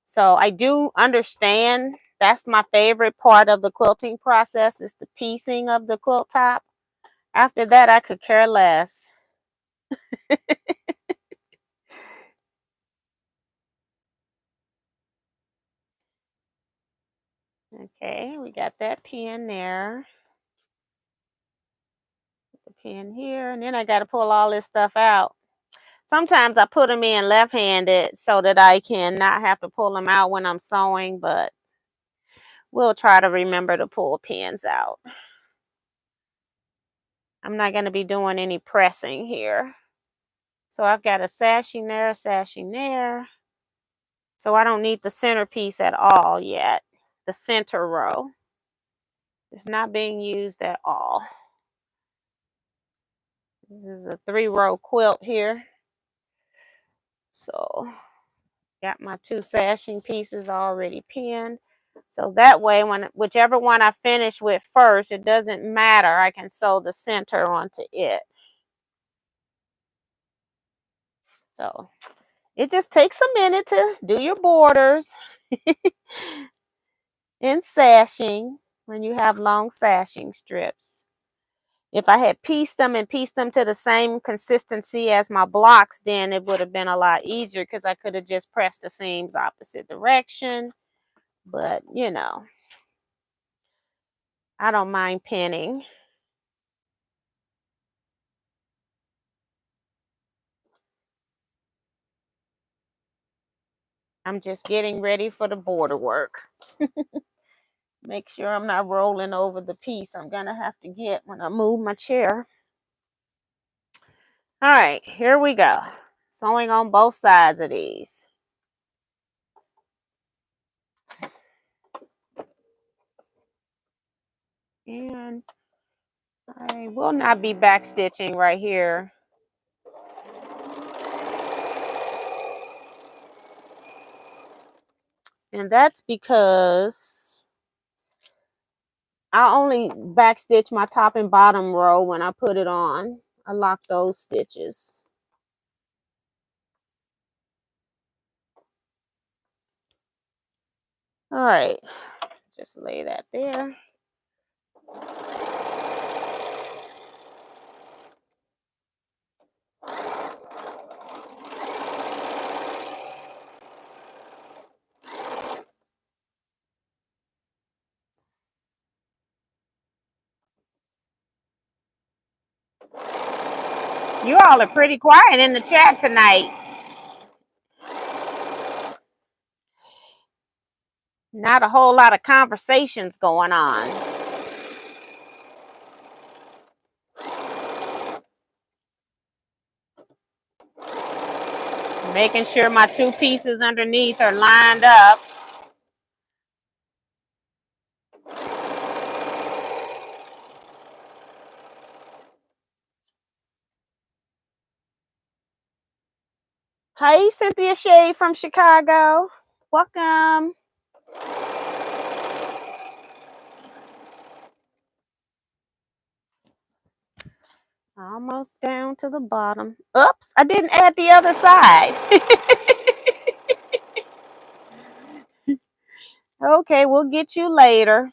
S1: So I do understand that's my favorite part of the quilting process is the piecing of the quilt top. After that, I could care less. Okay, we got that pin there. The pin here, and then I got to pull all this stuff out. Sometimes I put them in left-handed so that I can not have to pull them out when I'm sewing, but we'll try to remember to pull pins out. I'm not going to be doing any pressing here. So I've got a sashing there. So I don't need the centerpiece at all yet. The center row is not being used at all. This is a 3-row quilt here. So got my 2 sashing pieces already pinned. So that way, whichever one I finish with first, it doesn't matter. I can sew the center onto it. So it just takes a minute to do your borders and sashing when you have long sashing strips. If I had pieced them to the same consistency as my blocks, then it would have been a lot easier because I could have just pressed the seams opposite direction. But, you know, I don't mind pinning. I'm just getting ready for the border work. Make sure I'm not rolling over the piece I'm going to have to get when I move my chair. All right, here we go. Sewing on both sides of these. And I will not be back stitching right here. And that's because I only backstitch my top and bottom row when I put it on. I lock those stitches. All right, just lay that there. You all are pretty quiet in the chat tonight. Not a whole lot of conversations going on. Making sure my 2 pieces underneath are lined up. Hey, Cynthia Shea from Chicago. Welcome. Almost down to the bottom. Oops, I didn't add the other side. Okay, we'll get you later.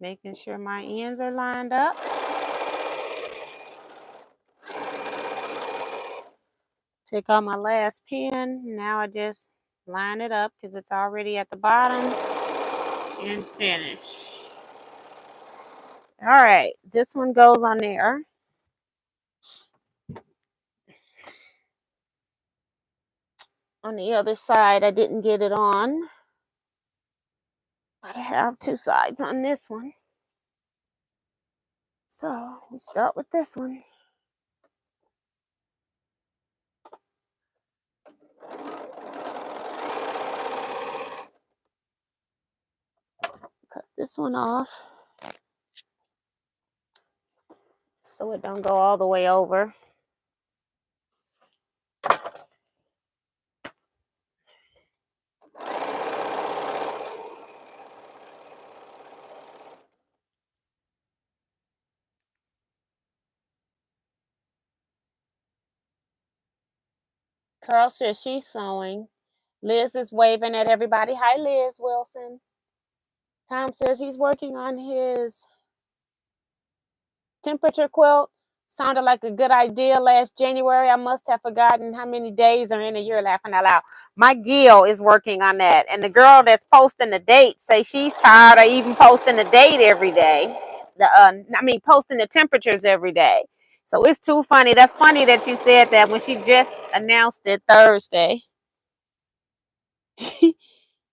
S1: Making sure my ends are lined up. Take out my last pin. Now I just line it up because it's already at the bottom and finish. All right, this one goes on there. On the other side, I didn't get it on. But I have two sides on this one. So we start with this one. Cut this one off so it don't go all the way over. Carl says she's sewing. Liz is waving at everybody. Hi, Liz Wilson. Tom says he's working on his temperature quilt. Sounded like a good idea last January. I must have forgotten how many days are in a year, laughing out loud. My Gil is working on that. And the girl that's posting the date say she's tired of even posting the date every day. Posting the temperatures every day. So it's too funny. That's funny that you said that when she just announced it Thursday.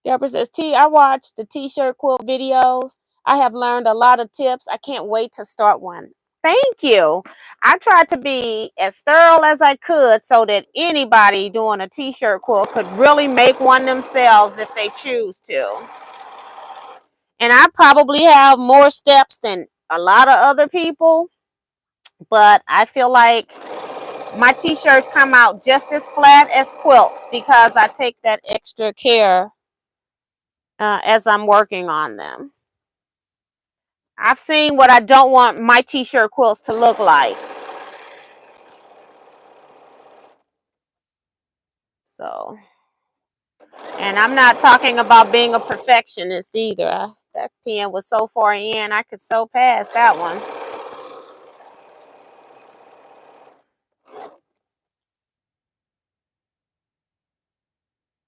S1: Deborah says, I watched the t-shirt quilt videos. I have learned a lot of tips. I can't wait to start one. Thank you. I tried to be as thorough as I could so that anybody doing a t-shirt quilt could really make one themselves if they choose to. And I probably have more steps than a lot of other people, but I feel like my t-shirts come out just as flat as quilts because I take that extra care as I'm working on them. I've seen what I don't want my t-shirt quilts to look like. So, and I'm not talking about being a perfectionist either. That pen was so far in, I could sew past that one.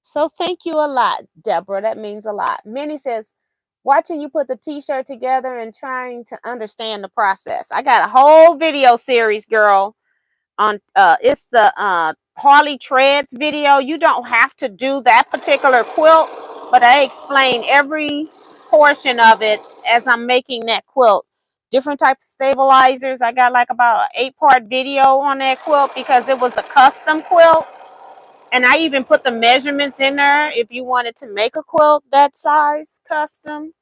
S1: So thank you a lot, Deborah. That means a lot. Minnie says, watching you put the t-shirt together and trying to understand the process. I got a whole video series, girl, on it's the Harley Treads video. You don't have to do that particular quilt, but I explain every portion of it as I'm making that quilt. Different type of stabilizers. I got like about an 8-part video on that quilt because it was a custom quilt. And I even put the measurements in there if you wanted to make a quilt that size custom.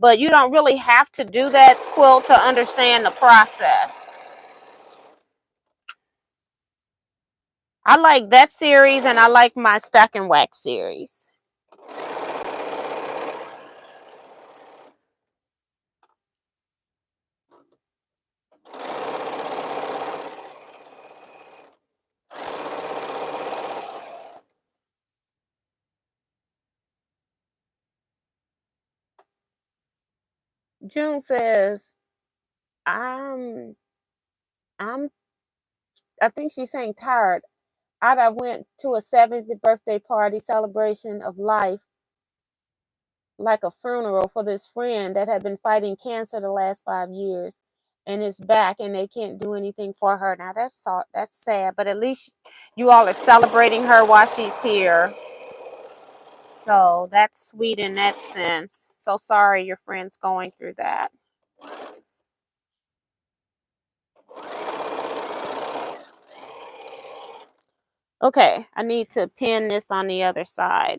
S1: But you don't really have to do that quilt to understand the process. I like that series and I like my Stack and Wax series. June says, I'm I think she's saying tired. I went to a 70th birthday party celebration of life, like a funeral for this friend that had been fighting cancer the last 5 years and is back and they can't do anything for her. Now that's sad, but at least you all are celebrating her while she's here. So that's sweet in that sense. So sorry your friend's going through that. Okay, I need to pin this on the other side.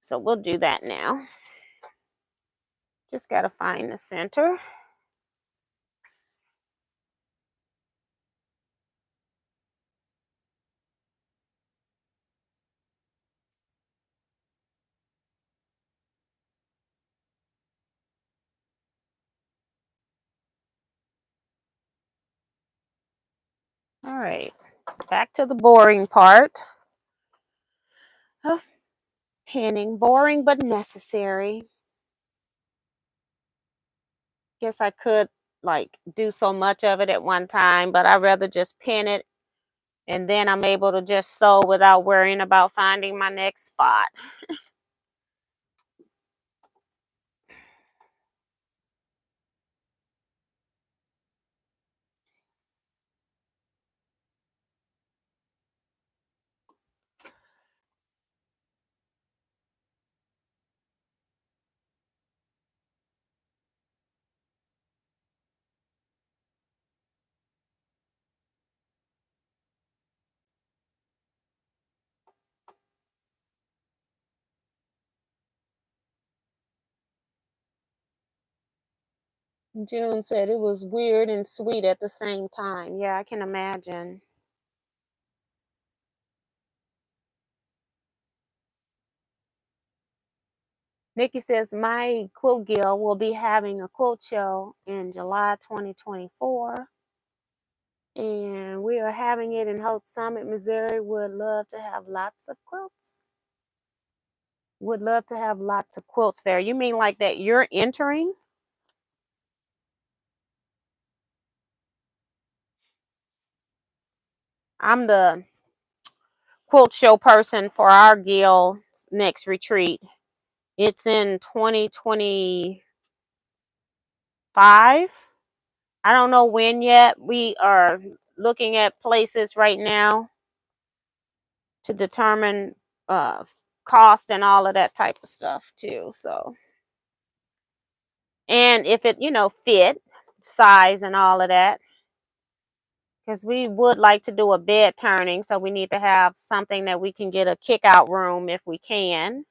S1: So we'll do that now. Just got to find the center. All right, back to the boring part of pinning. Boring but necessary. Guess I could like do so much of it at one time, but I'd rather just pin it, and then I'm able to just sew without worrying about finding my next spot. June said it was weird and sweet at the same time. Yeah, I can imagine. Nikki says my quilt guild will be having a quilt show in July 2024. And we are having it in Holt Summit, Missouri. Would love to have lots of quilts. Would love to have lots of quilts there. You mean like that you're entering? I'm the quilt show person for our guild next retreat. It's in 2025. I don't know when yet. We are looking at places right now to determine cost and all of that type of stuff too. So, and if it, fit size and all of that, because we would like to do a bed turning, so we need to have something that we can get a kick out room if we can,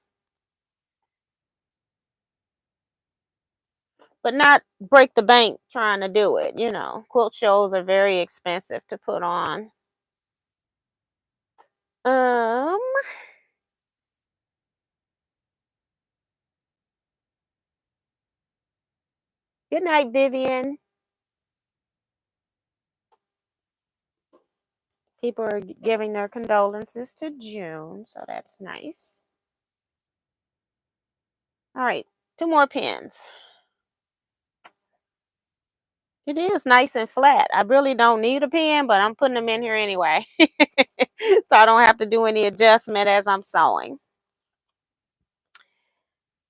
S1: but not break the bank trying to do it. Quilt shows are very expensive to put on. Um, Good night, Vivian. People are giving their condolences to June, so that's nice. All right, 2 more pins. It is nice and flat. I really don't need a pen, but I'm putting them in here anyway. So I don't have to do any adjustment as I'm sewing.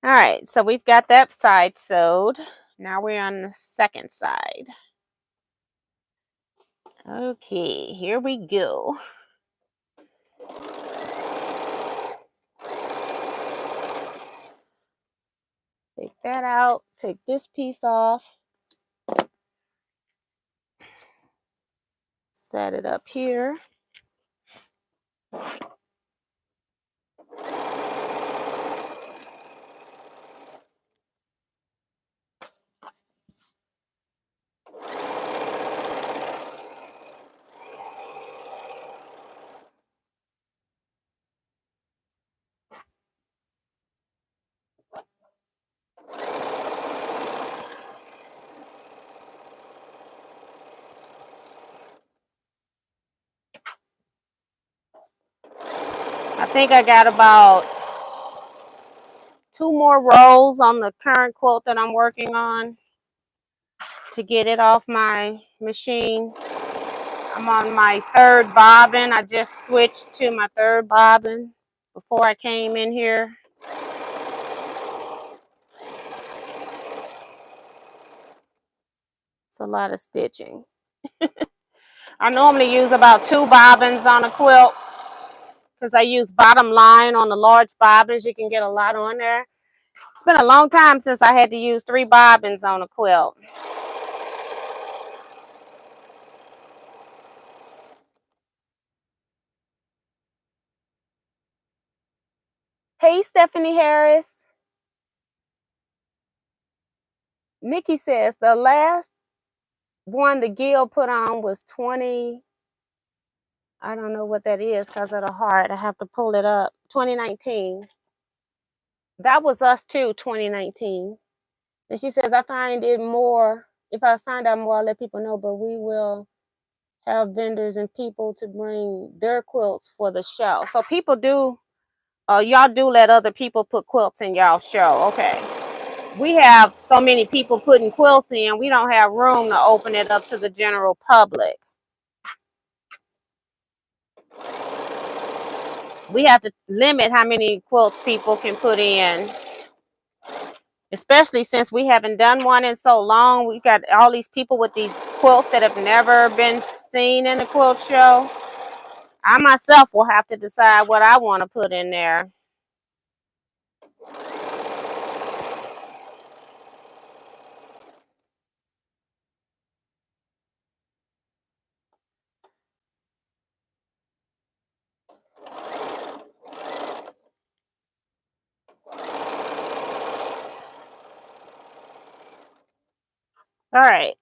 S1: All right, so we've got that side sewed. Now we're on the second side. Okay, here we go. Take that out, take this piece off. Set it up here. I think I got about 2 more rows on the current quilt that I'm working on to get it off my machine. I'm on my 3rd bobbin. I just switched to my 3rd bobbin before I came in here. It's a lot of stitching. I normally use about 2 bobbins on a quilt because I use bottom line on the large bobbins. You can get a lot on there. It's been a long time since I had to use 3 bobbins on a quilt. Hey, Stephanie Harris. Nikki says the last one the guild put on was 20. I don't know what that is because of the heart. I have to pull it up. 2019. That was us too, 2019. And she says, I find it more, if I find out more, I'll let people know, but we will have vendors and people to bring their quilts for the show. So people do, y'all do let other people put quilts in y'all show. Okay. we have so many people putting quilts in, we don't have room to open it up to the general public. We have to limit how many quilts people can put in, especially since we haven't done one in so long. We've got all these people with these quilts that have never been seen in a quilt show. I myself will have to decide what I want to put in there. All right.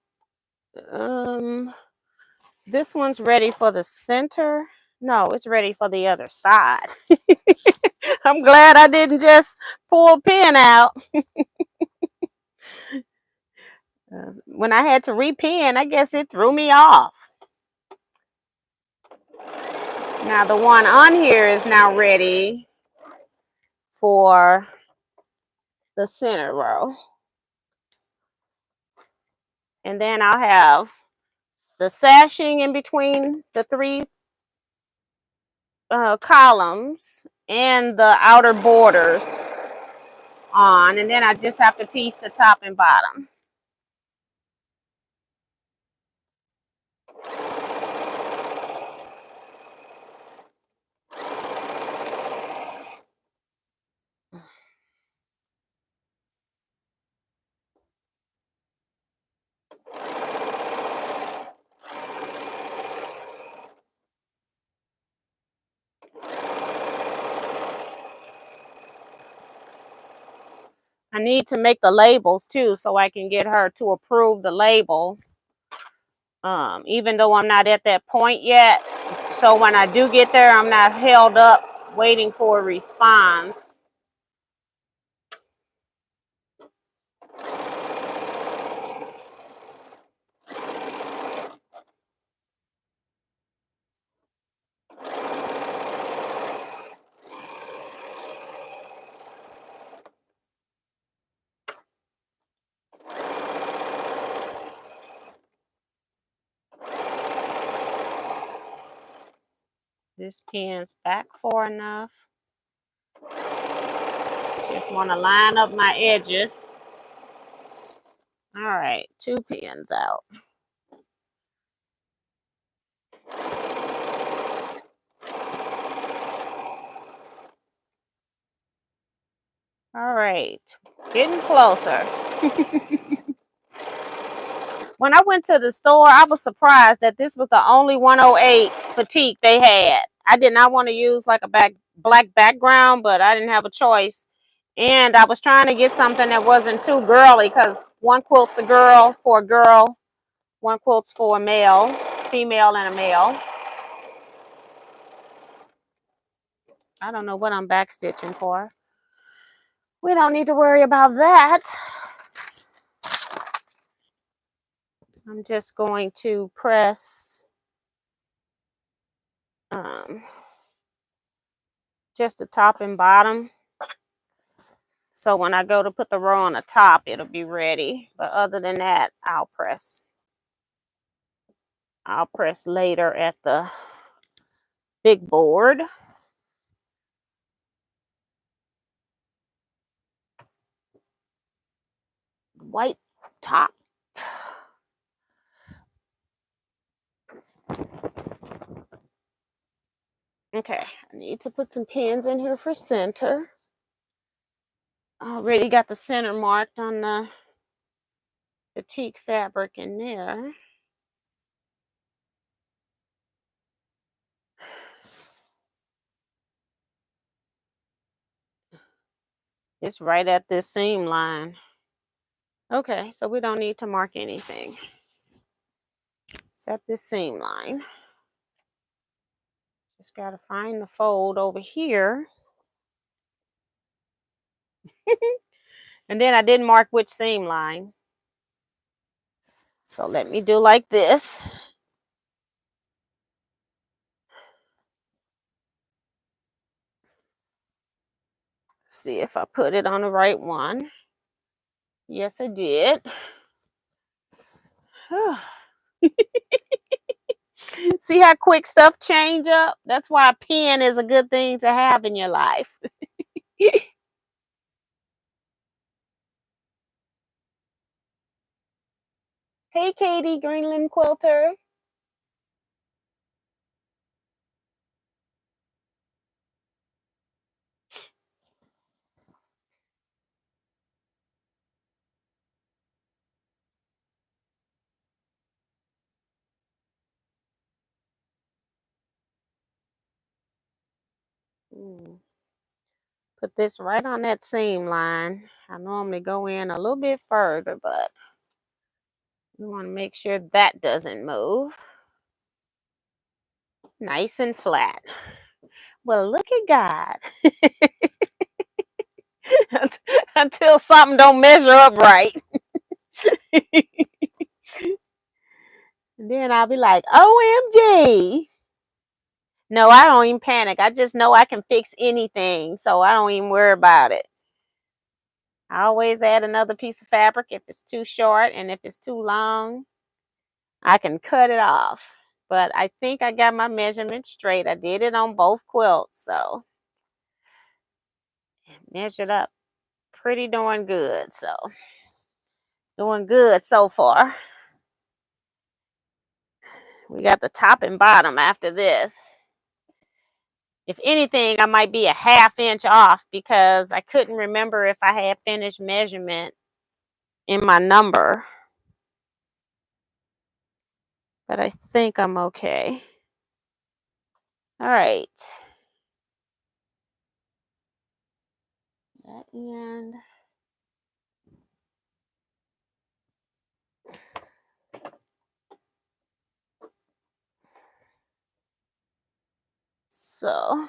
S1: This one's ready for the center. No, it's ready for the other side. I'm glad I didn't just pull a pin out. When I had to repin, I guess it threw me off. Now the one on here is now ready for the center row. And then I'll have the sashing in between the three columns and the outer borders on. And then I just have to piece the top and bottom. I need to make the labels too, so I can get her to approve the label. Even though I'm not at that point yet. So when I do get there, I'm not held up waiting for a response. This pin's back far enough. Just want to line up my edges. All right, 2 pins out. All right, getting closer. When I went to the store, I was surprised that this was the only 108 petite they had. I did not want to use like a black background, but I didn't have a choice. And I was trying to get something that wasn't too girly, because one quilt's a girl for a girl, one quilt's for a male, female and a male. I don't know what I'm backstitching for. We don't need to worry about that. I'm just going to press just the top and bottom. So when I go to put the row on the top, it'll be ready. But other than that, I'll press later at the big board. White top. Okay, I need to put some pins in here for center. I already got the center marked on the teak fabric in there. It's right at this seam line. Okay, so we don't need to mark anything. It's at this seam line. Just got to find the fold over here. And then I didn't mark which seam line. So let me do like this. See if I put it on the right one. Yes, I did. See how quick stuff change up? That's why a pen is a good thing to have in your life. Hey, Katie, Greenland Quilter. Put this right on that seam line. I normally go in a little bit further, but we want to make sure that doesn't move. Nice and flat. Well, look at God. Until something don't measure up right. And then I'll be like, OMG. No, I don't even panic. I just know I can fix anything, so I don't even worry about it. I always add another piece of fabric if it's too short, and if it's too long, I can cut it off. But I think I got my measurement straight. I did it on both quilts, so measured up pretty darn good. So doing good so far. We got the top and bottom after this. If anything, I might be a ½ inch off because I couldn't remember if I had finished measurement in my number. But I think I'm okay. All right. That end. So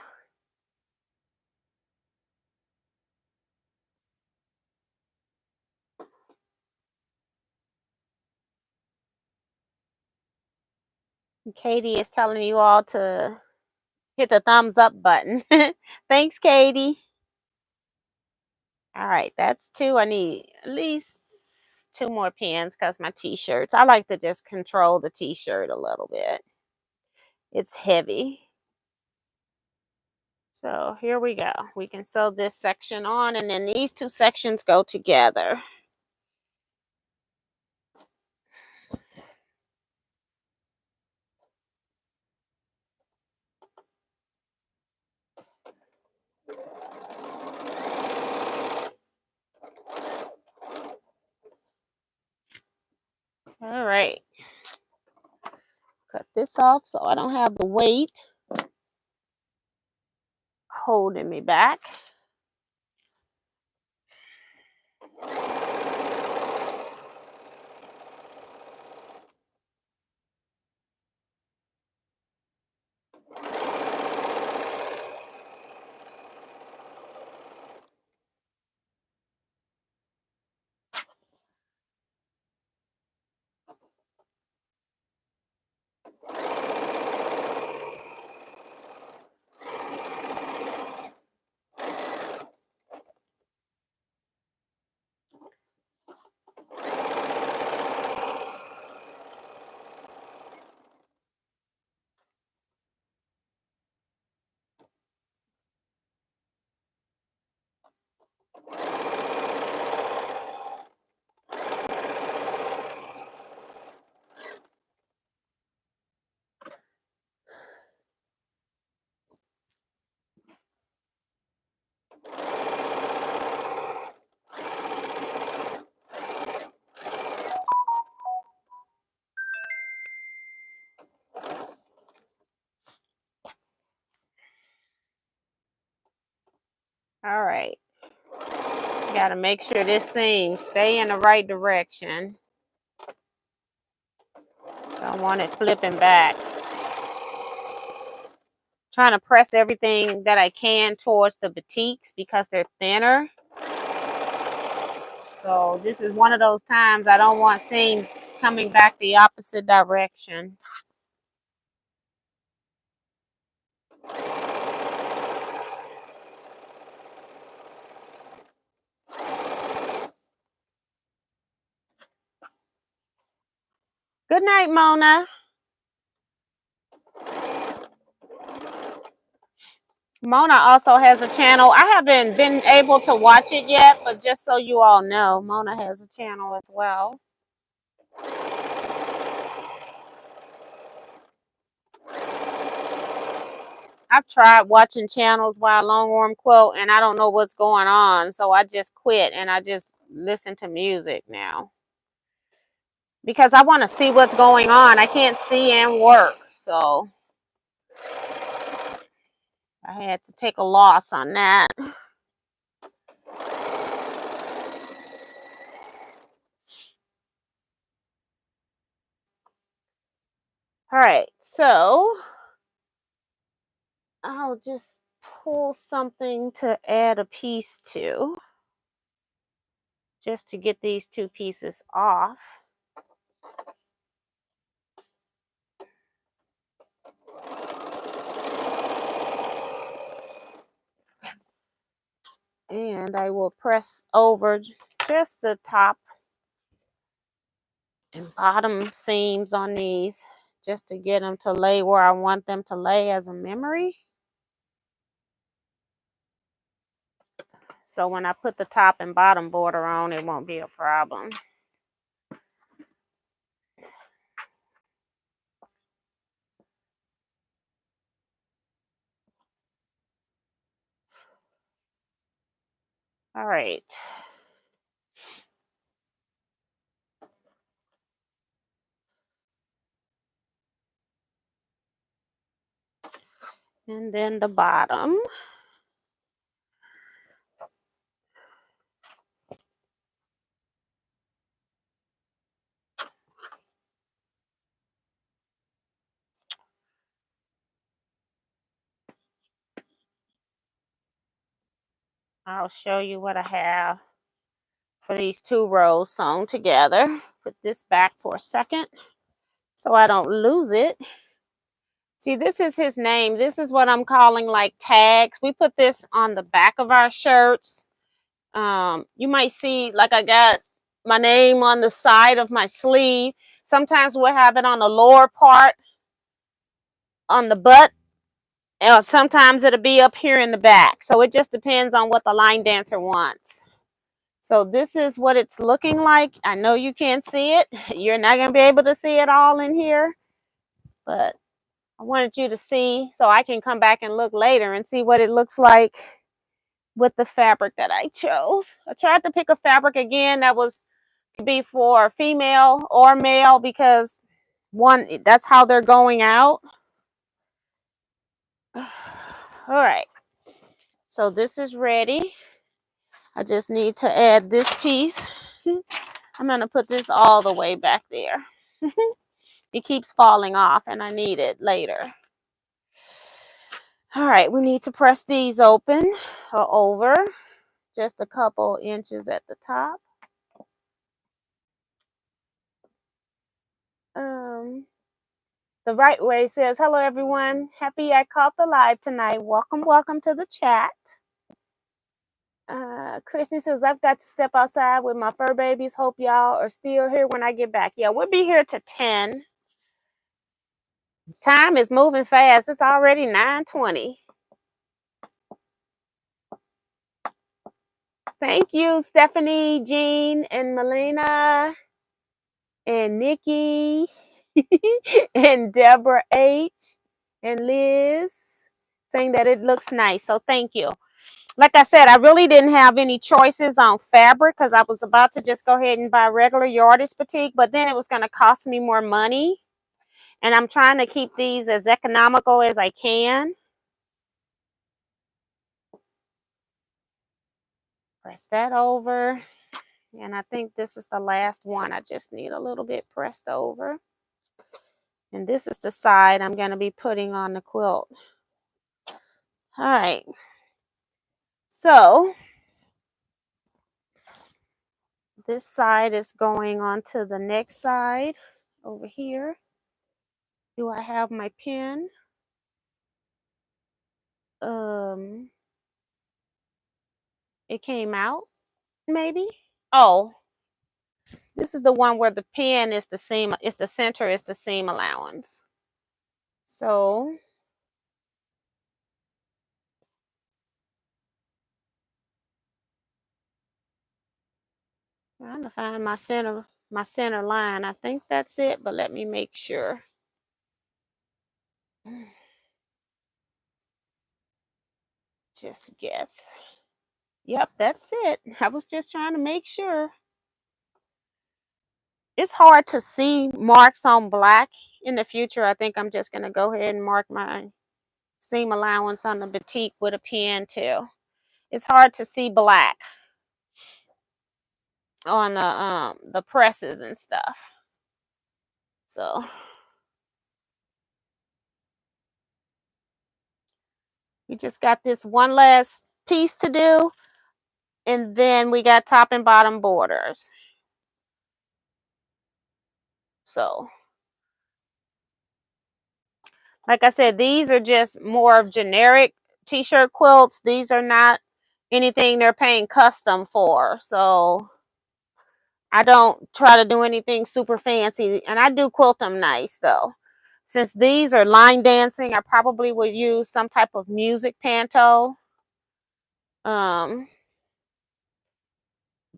S1: Katie is telling you all to hit the thumbs up button. Thanks, Katie. All right, that's 2. I need at least 2 more pins because my t-shirts. I like to just control the t-shirt a little bit. It's heavy. So here we go. We can sew this section on, and then these 2 sections go together. All right. Cut this off so I don't have the weight holding me back. All right. Got to make sure this seam stay in the right direction. Don't want it flipping back. Trying to press everything that I can towards the batiks because they're thinner. So this is one of those times I don't want seams coming back the opposite direction. Good night, Mona. Mona also has a channel. I haven't been able to watch it yet, but just so you all know, Mona has a channel as well. I've tried watching channels while longworm quilt, and I don't know what's going on, so I just quit and I just listen to music now. Because I want to see what's going on. I can't see and work, so I had to take a loss on that. All right, so I'll just pull something to add a piece to, just to get these two pieces off. And I will press over just the top and bottom seams on these, just to get them to lay where I want them to lay as a memory. So when I put the top and bottom border on, it won't be a problem. All right. And then the bottom. I'll show you what I have for these two rows sewn together. Put this back for a second so I don't lose it. See, this is his name. This is what I'm calling like tags. We put this on the back of our shirts. You might see like I got my name on the side of my sleeve. Sometimes we'll have it on the lower part on the butt. Sometimes it'll be up here in the back. So it just depends on what the line dancer wants. So this is what it's looking like. I know you can't see it. You're not going to be able to see it all in here. But I wanted you to see so I can come back and look later and see what it looks like with the fabric that I chose. I tried to pick a fabric again that was to be for female or male because one, that's how they're going out. All right. So this is ready. I just need to add this piece. I'm going to put this all the way back there. It keeps falling off and I need it later. All right, we need to press these open or over. Just a couple inches at the top. The right way says, hello everyone. Happy I caught the live tonight. Welcome to the chat. Christy says, I've got to step outside with my fur babies. Hope y'all are still here when I get back. Yeah, we'll be here to 10. Time is moving fast. It's already 9:20. Thank you, Stephanie, Jean, and Melina, and Nikki, and Deborah H, and Liz, saying that it looks nice. So thank you. Like I said, I really didn't have any choices on fabric because I was about to just go ahead and buy regular yardage batik, but then it was going to cost me more money. And I'm trying to keep these as economical as I can. Press that over. And I think this is the last one. I just need a little bit pressed over. And this is the side I'm going to be putting on the quilt. All right. So this side is going on to the next side over here. Do I have my pin? It came out, maybe. Oh, This is the one where the pin is the seam, it's the center, is the seam allowance. So trying to find my center line. I think that's it, but let me make sure. Just guess. Yep, that's it. I was just trying to make sure. It's hard to see marks on black. In the future, I think I'm just going to go ahead and mark my seam allowance on the batik with a pen too. It's hard to see black on the presses and stuff. So we just got this one last piece to do, and then we got top and bottom borders. So like I said, these are just more of generic t-shirt quilts. These are not anything they're paying custom for. So I don't try to do anything super fancy, and I do quilt them nice though. Since these are line dancing, I probably would use some type of music panto.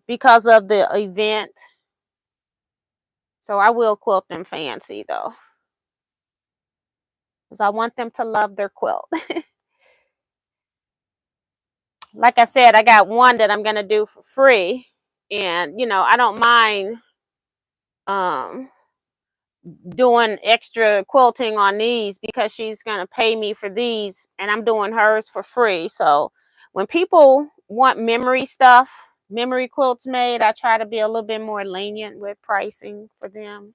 S1: Because of the event. So I will quilt them fancy though, because I want them to love their quilt. Like I said, I got one that I'm going to do for free, and you know, I don't mind doing extra quilting on these because she's going to pay me for these, and I'm doing hers for free. So when people want memory quilts made, I try to be a little bit more lenient with pricing for them,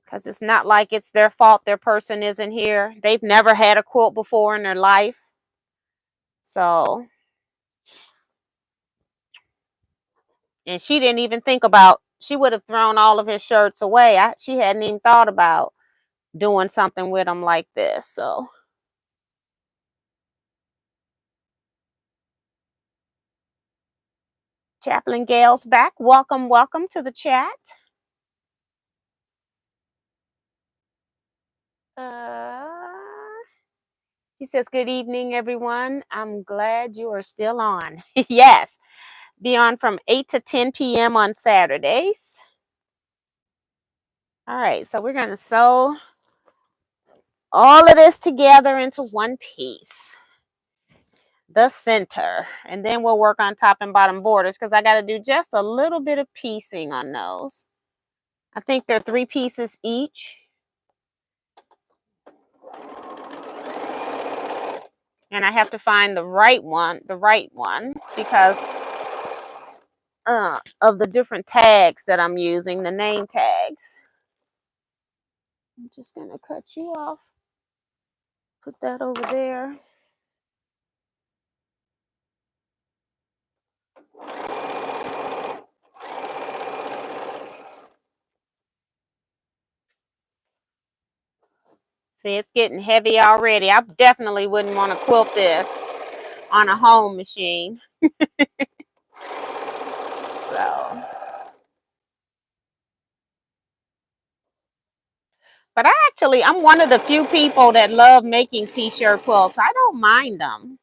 S1: because it's not like it's their fault their person isn't here. They've never had a quilt before in their life. So, and she didn't even think about, she would have thrown all of his shirts away. She hadn't even thought about doing something with them like this. So Chaplain Gail's back. Welcome, welcome to the chat. She says, good evening, everyone. I'm glad you are still on. Yes, be on from 8 to 10 p.m. on Saturdays. All right, so we're going to sew all of this together into one piece, the center, and then we'll work on top and bottom borders, because I got to do just a little bit of piecing on those. I think they're 3 pieces each. And I have to find the right one because of the different tags that I'm using, the name tags. I'm just going to cut you off. Put that over there. See, it's getting heavy already. I definitely wouldn't want to quilt this on a home machine. So, but I'm one of the few people that love making t-shirt quilts. I don't mind them.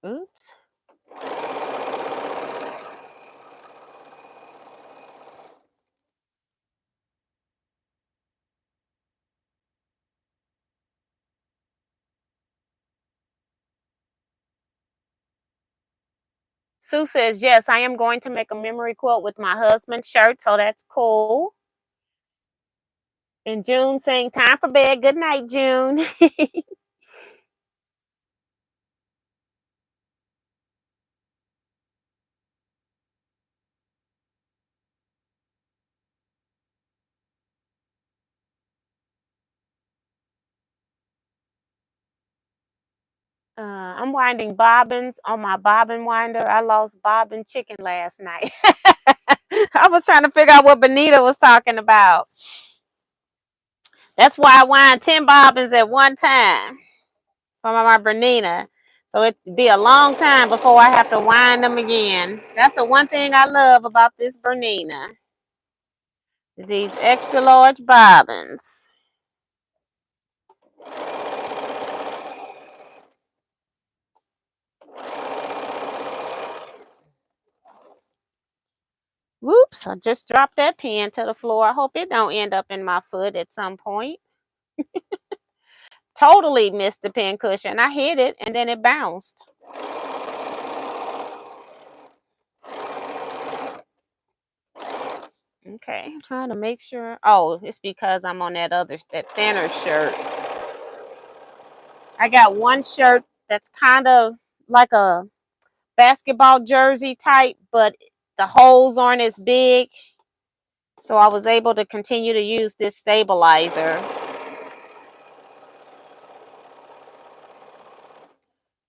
S1: Oops. Sue says, yes, I am going to make a memory quilt with my husband's shirt, so that's cool. And June saying, time for bed. Good night, June. I'm winding bobbins on my bobbin winder. I lost bobbin chicken last night. I was trying to figure out what Benita was talking about. That's why I wind 10 bobbins at one time. for my Bernina. So it'd be a long time before I have to wind them again. That's the one thing I love about this Bernina. These extra large bobbins. Whoops, I just dropped that pen to the floor. I hope it don't end up in my foot at some point. Totally missed the pen cushion. I hit it and then it bounced. Okay, I'm trying to make sure. Oh, it's because I'm on that thinner shirt. I got one shirt that's kind of like a basketball jersey type, but the holes aren't as big. So I was able to continue to use this stabilizer.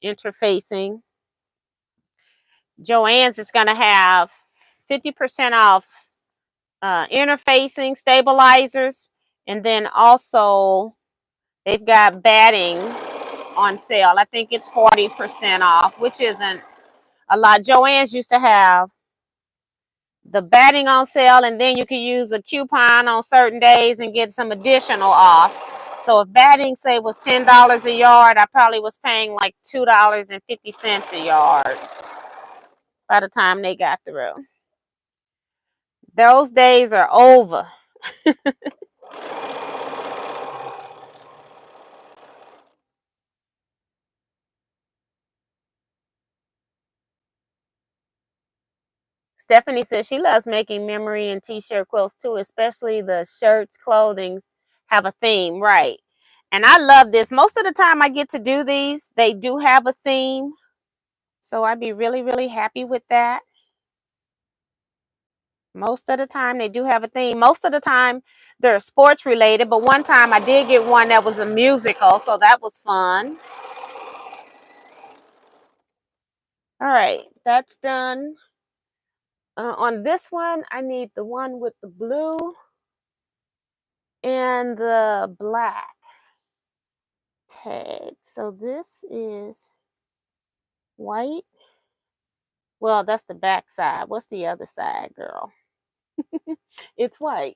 S1: Interfacing. Joann's is going to have 50% off interfacing stabilizers. And then also they've got batting on sale. I think it's 40% off, which isn't a lot. Joann's used to have the batting on sale, and then you can use a coupon on certain days and get some additional off. So if batting, say, was $10 a yard, I probably was paying like $2.50 a yard by the time they got through. Those days are over. Stephanie says she loves making memory and t-shirt quilts too, especially the shirts, clothing have a theme, right? And I love this. Most of the time I get to do these, they do have a theme. So I'd be really, really happy with that. Most of the time they do have a theme. Most of the time they're sports related, but one time I did get one that was a musical, so that was fun. All right, that's done. On this one, I need the one with the blue and the black tag. So this is white. Well, that's the back side. What's the other side, girl? It's white.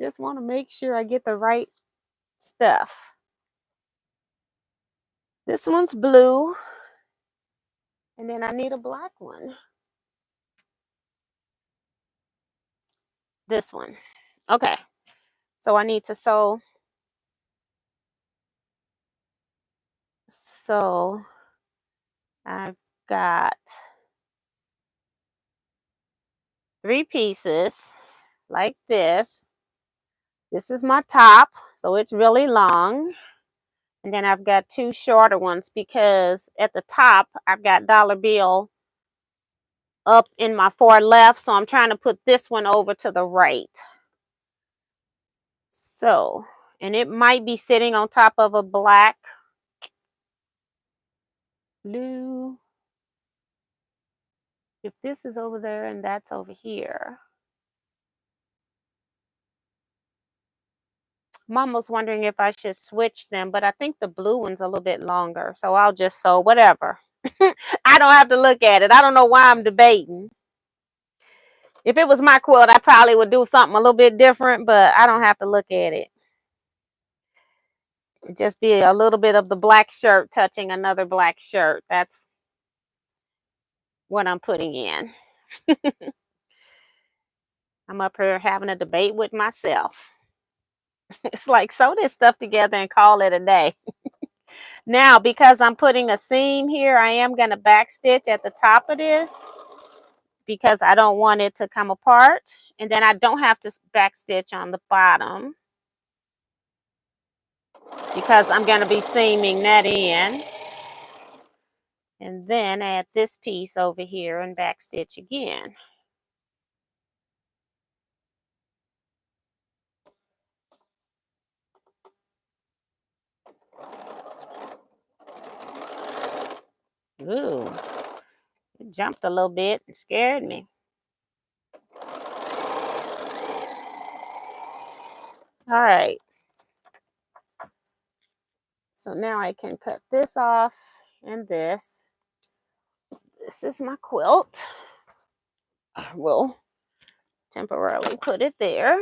S1: Just want to make sure I get the right stuff. This one's blue. And then I need a black one. This one. Okay. So I need to sew. So I've got 3 pieces like this. This is my top, so it's really long. And then I've got 2 shorter ones because at the top I've got dollar bill up in my far left, so I'm trying to put this one over to the right. So, and it might be sitting on top of a black, blue. If this is over there and that's over here. Mom was wondering if I should switch them, but I think the blue one's a little bit longer, so I'll just sew whatever. I don't have to look at it. I don't know why I'm debating. If it was my quilt, I probably would do something a little bit different, but I don't have to look at it. It'd just be a little bit of the black shirt touching another black shirt. That's what I'm putting in. I'm up here having a debate with myself. It's like, sew this stuff together and call it a day. Now, because I'm putting a seam here, I am going to back stitch at the top of this because I don't want it to come apart. And then I don't have to back stitch on the bottom because I'm going to be seaming that in. And then add this piece over here and back stitch again. Ooh, it jumped a little bit and scared me. All right. So now I can cut this off and this. This is my quilt. I will temporarily put it there.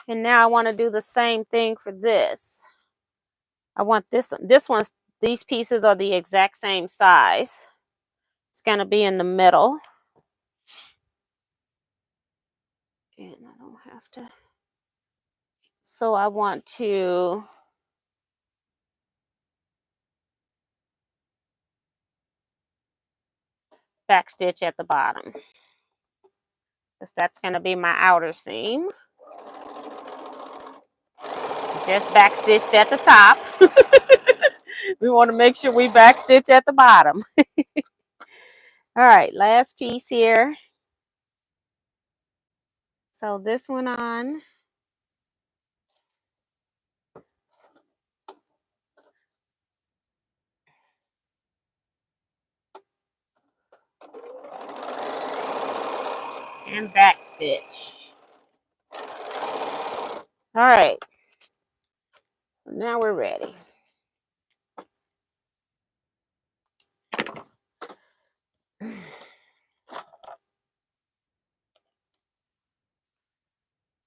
S1: And now I want to do the same thing for this. I want these pieces are the exact same size. It's going to be in the middle. And I don't have to. So I want to backstitch at the bottom, because that's going to be my outer seam. Just backstitched at the top. We want to make sure we backstitch at the bottom. All right, last piece here. So this one on. And backstitch. All right. So now we're ready.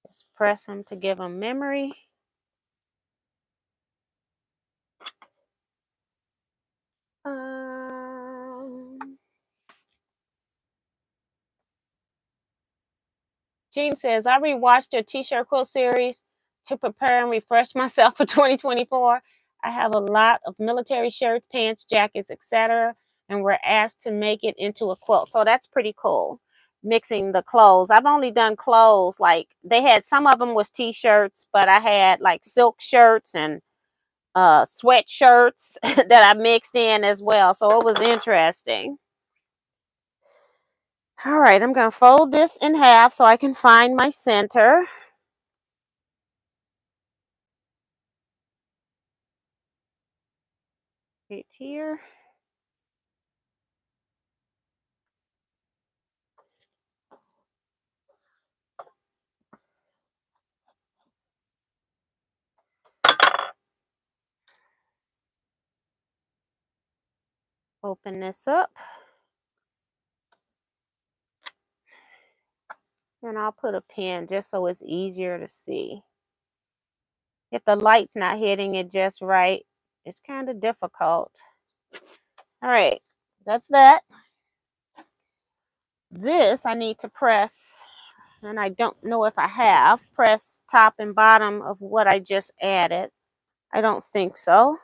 S1: Just press them to give them memory. Jean says, I rewatched your t-shirt quilt series to prepare and refresh myself for 2024. I have a lot of military shirts, pants, jackets, etc. and we're asked to make it into a quilt. So that's pretty cool. Mixing the clothes. I've only done clothes. Like they had, some of them was t-shirts, but I had like silk shirts and sweatshirts that I mixed in as well. So it was interesting. All right, I'm going to fold this in half so I can find my center. Right here. Open this up. And I'll put a pin just so it's easier to see. If the light's not hitting it just right, it's kind of difficult. All right, that's that. This I need to press, and I don't know if I have, press top and bottom of what I just added. I don't think so.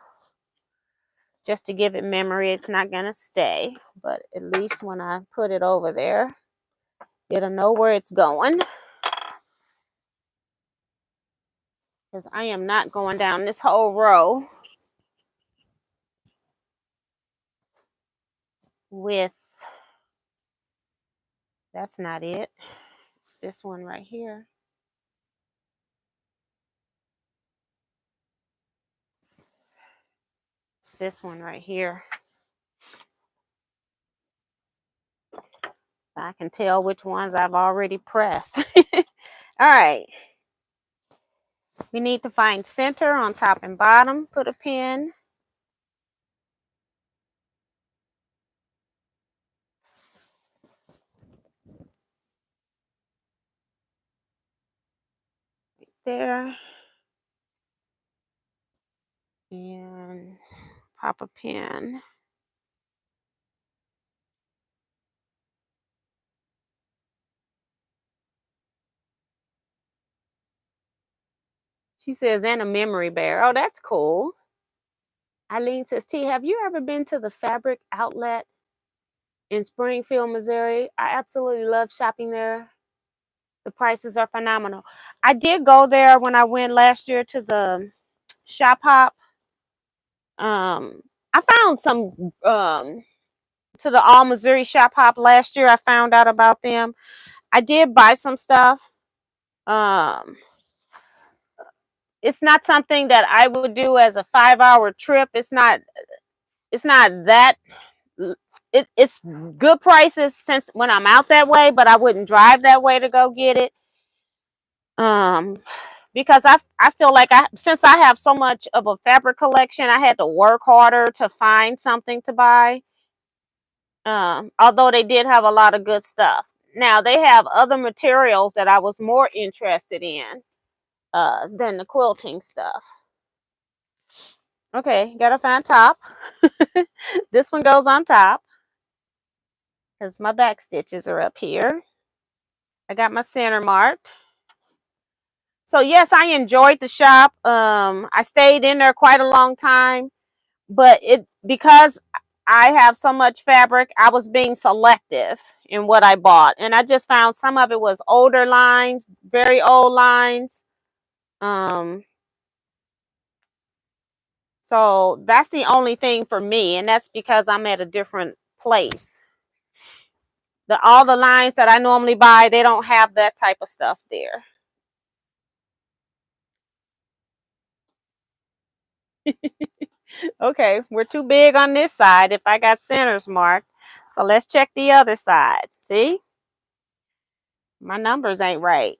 S1: Just to give it memory, it's not going to stay. But at least when I put it over there, it'll know where it's going. Because I am not going down this whole row with, that's not it. It's this one right here. It's this one right here. I can tell which ones I've already pressed. All right. We need to find center on top and bottom. Put a pin. Right there. And pop a pin. She says, and a memory bear. Oh, that's cool. Eileen says, T, have you ever been to the fabric outlet in Springfield, Missouri? I absolutely love shopping there. The prices are phenomenal. I did go there when I went last year to the shop hop. I found some to the All Missouri shop hop last year. I found out about them. I did buy some stuff. It's not something that I would do as a 5-hour trip. It's not that it's good prices since when I'm out that way, but I wouldn't drive that way to go get it. because I feel like since I have so much of a fabric collection, I had to work harder to find something to buy. Although they did have a lot of good stuff. Now they have other materials that I was more interested in than the quilting stuff. Okay, gotta find top. This one goes on top because my back stitches are up here. I got my center marked. So yes, I enjoyed the shop. I stayed in there quite a long time, but because I have so much fabric, I was being selective in what I bought, and I just found some of it was older lines, very old lines. So that's the only thing for me, and that's because I'm at a different place. All the lines that I normally buy, they don't have that type of stuff there. Okay, we're too big on this side if I got centers marked. So let's check the other side. See? My numbers ain't right.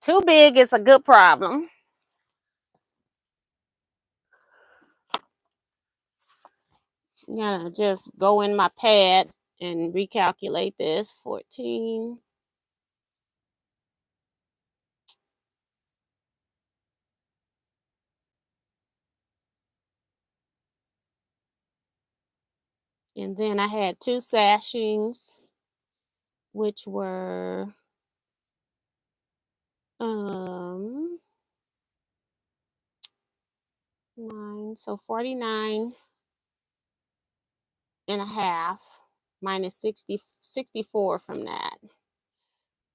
S1: Too big is a good problem. Yeah, just go in my pad and recalculate this. 14. And then I had 2 sashings, which were 9, so 49 and a half minus 64 from that.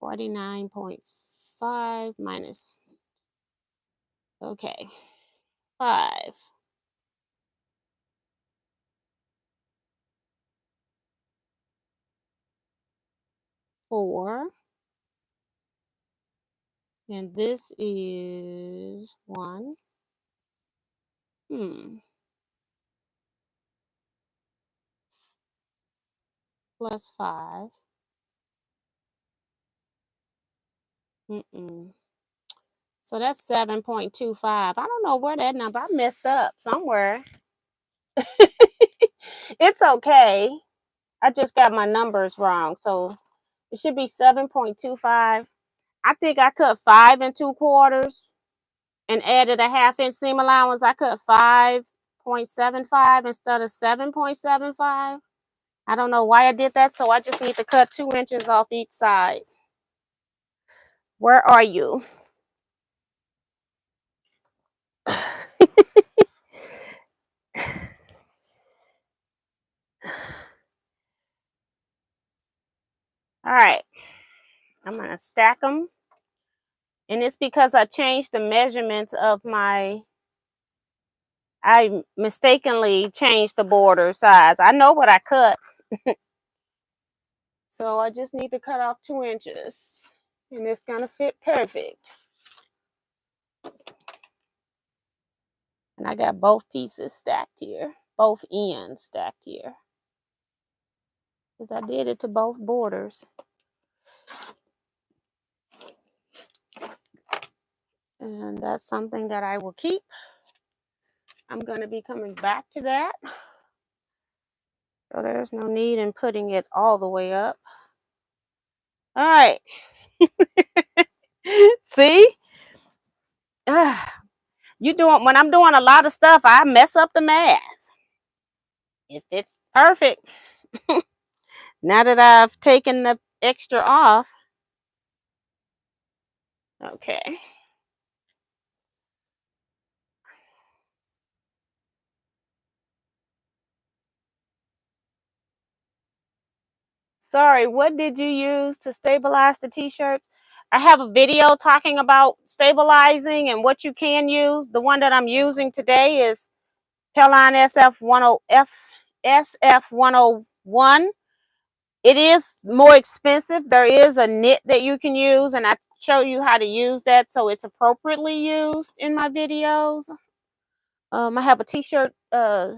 S1: 49.5 minus, okay, 5. 4. And this is 1. Plus 5. So that's 7.25. I don't know where that number, I messed up somewhere. It's okay. I just got my numbers wrong. So it should be 7.25. I think I cut 5 2/4 and added a 1/2 inch seam allowance. I cut 5.75 instead of 7.75. I don't know why I did that. So I just need to cut 2 inches off each side. Where are you? All right, I'm going to stack them. And it's because I changed the measurements of I mistakenly changed the border size. I know what I cut. So I just need to cut off 2 inches. And it's going to fit perfect. And I got both pieces stacked here. Both ends stacked here. Because I did it to both borders. And that's something that I will keep. I'm going to be coming back to that. So there's no need in putting it all the way up. All right. See? When I'm doing a lot of stuff, I mess up the math. If it's perfect, now that I've taken the extra off. Okay. Sorry, what did you use to stabilize the t-shirts? I have a video talking about stabilizing and what you can use. The one that I'm using today is Pelline SF101. It is more expensive. There is a knit that you can use, and I show you how to use that so it's appropriately used in my videos. I have a t-shirt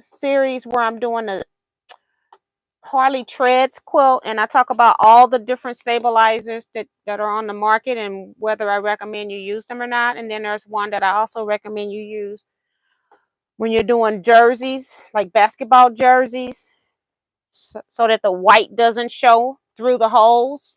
S1: series where I'm doing a Harley Treads quilt, and I talk about all the different stabilizers that are on the market and whether I recommend you use them or not. And then there's one that I also recommend you use when you're doing jerseys, like basketball jerseys, so that the white doesn't show through the holes.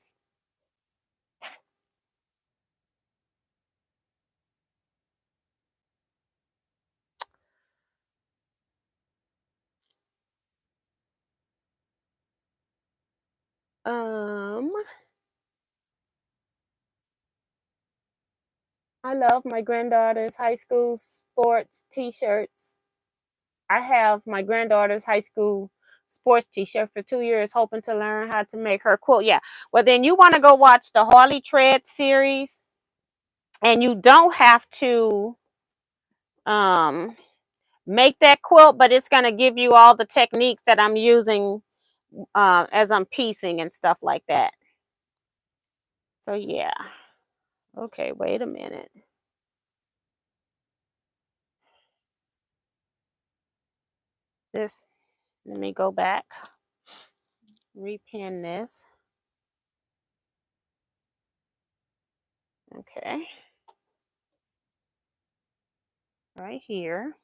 S1: I love my granddaughter's high school sports t-shirts. I have my granddaughter's high school sports t-shirt for 2 years, hoping to learn how to make her quilt. Yeah. Well, then you want to go watch the Harley Tread series, and you don't have to um, make that quilt, but it's going to give you all the techniques that I'm using as I'm piecing and stuff like that. So yeah. Okay, wait a minute. Let me go back, repin this. Okay. Right here.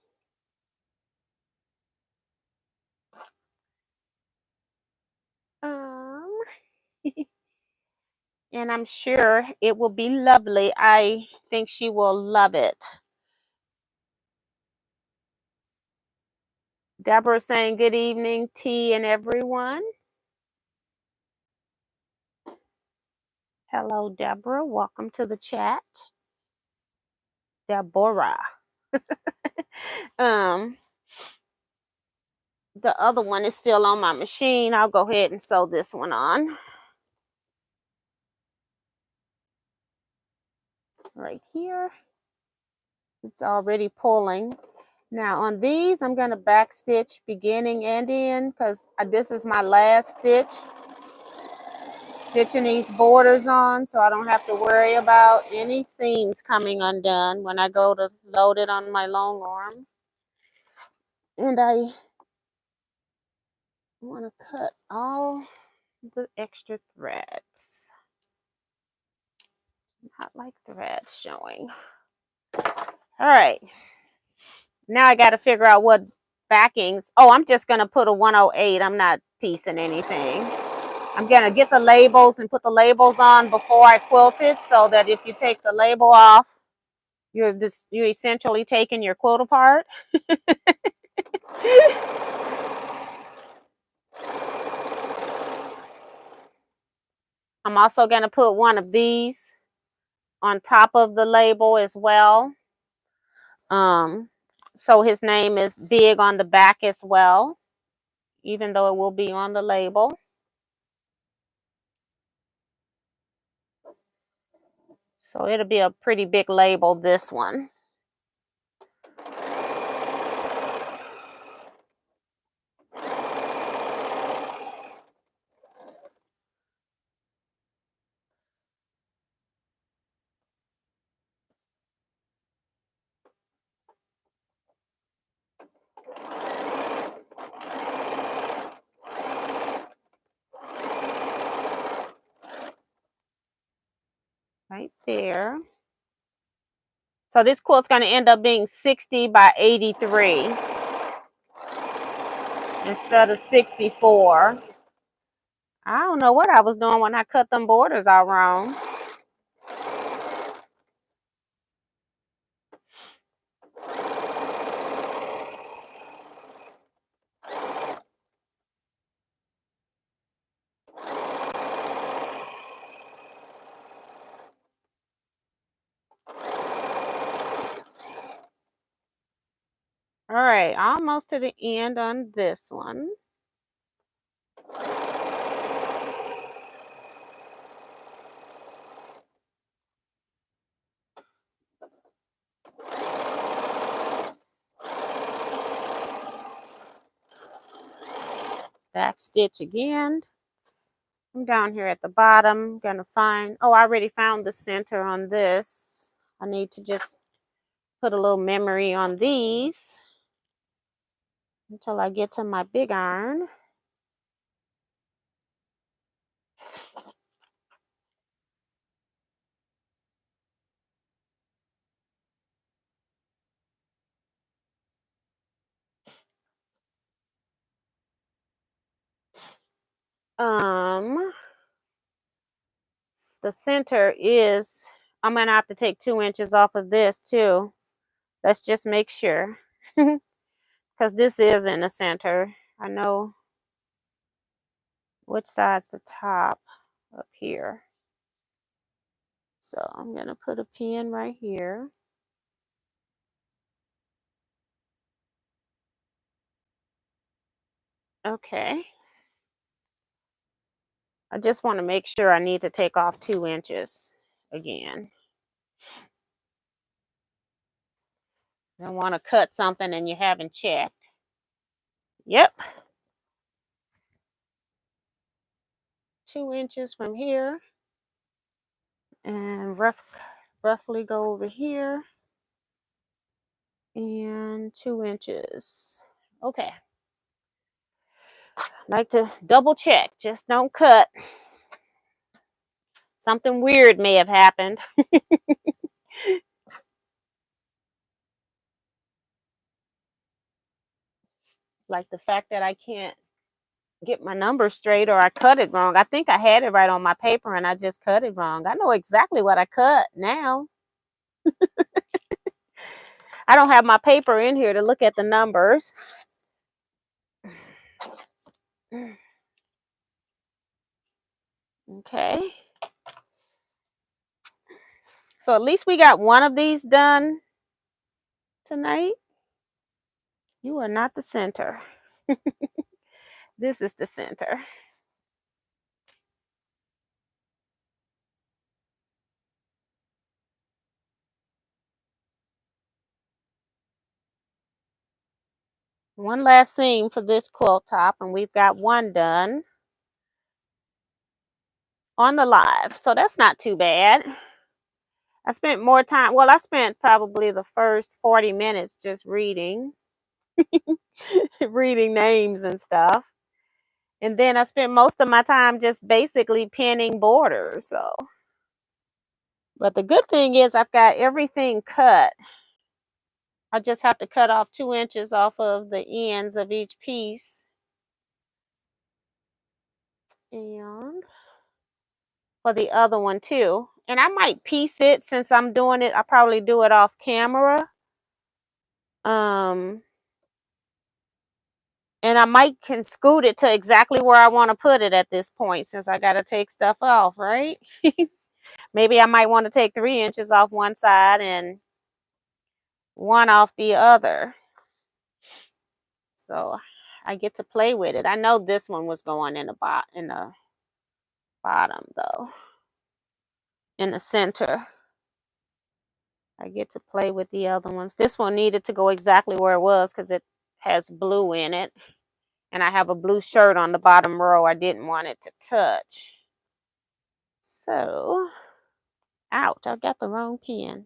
S1: Um, and I'm sure it will be lovely. I think she will love it. Deborah saying good evening, T and everyone. Hello, Deborah. Welcome to the chat. Deborah. um, the other one is still on my machine. I'll go ahead and sew this one on. Right here. It's already pulling. Now on these, I'm going to back stitch beginning and end because this is my last stitch. Stitching these borders on so I don't have to worry about any seams coming undone when I go to load it on my long arm. And I want to cut all the extra threads. Not like threads showing. All right. Now I got to figure out what backings. Oh, I'm just going to put a 108. I'm not piecing anything. I'm going to get the labels and put the labels on before I quilt it so that if you take the label off, you're essentially taking your quilt apart. I'm also going to put one of these on top of the label as well. So his name is big on the back as well, even though it will be on the label. So it'll be a pretty big label, this one. Right there. So this quilt's going to end up being 60 by 83 instead of 64. I don't know what I was doing when I cut them borders out wrong. All right, almost to the end on this one. Back stitch again. I'm down here at the bottom. I'm gonna find, oh, I already found the center on this. I need to just put a little memory on these. until I get to my big iron. The center is, I'm gonna have to take 2 inches off of this too. Let's just make sure. Because this is in the center. I know which side's the top up here. So I'm gonna put a pin right here. Okay. I just want to make sure I need to take off 2 inches again. You don't want to cut something and you haven't checked. Yep. 2 inches from here. And roughly go over here. And 2 inches. Okay. Like to double check. Just don't cut. Something weird may have happened. Like the fact that I can't get my numbers straight, or I cut it wrong. I think I had it right on my paper and I just cut it wrong. I know exactly what I cut now. I don't have my paper in here to look at the numbers. Okay. So at least we got one of these done tonight. You are not the center. This is the center. One last seam for this quilt top, and we've got one done on the live. So that's not too bad. I spent more time. Well, I spent probably the first 40 minutes just reading. Reading names and stuff. And then I spent most of my time just basically pinning borders. So, but the good thing is I've got everything cut. I just have to cut off 2 inches off of the ends of each piece. And for the other one too. And I might piece it since I'm doing it. I'll probably do it off camera. And I might can scoot it to exactly where I want to put it at this point, since I got to take stuff off, right? Maybe I might want to take 3 inches off one side and 1 off the other. So I get to play with it. I know this one was going in the bottom though. In the center. I get to play with the other ones. This one needed to go exactly where it was because it has blue in it. And I have a blue shirt on the bottom row. I didn't want it to touch. So, ouch, I got the wrong pin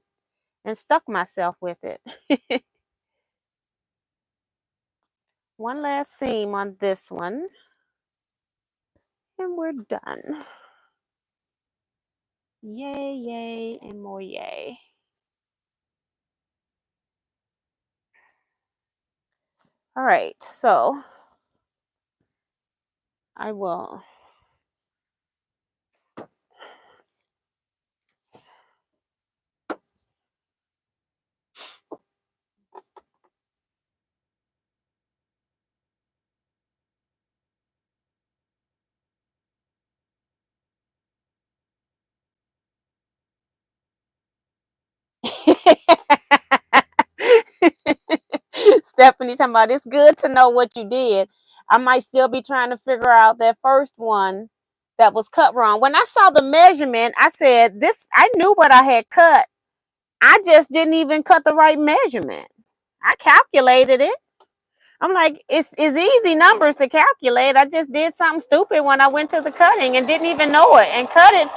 S1: and stuck myself with it. One last seam on this one. And we're done. Yay, yay, and more yay. All right, so I will Stephanie talking about it's good to know what you did. I might still be trying to figure out that first one that was cut wrong. When I saw the measurement, I said, I knew what I had cut. I just didn't even cut the right measurement. I calculated it. I'm like, it's easy numbers to calculate. I just did something stupid when I went to the cutting and didn't even know it, and cut it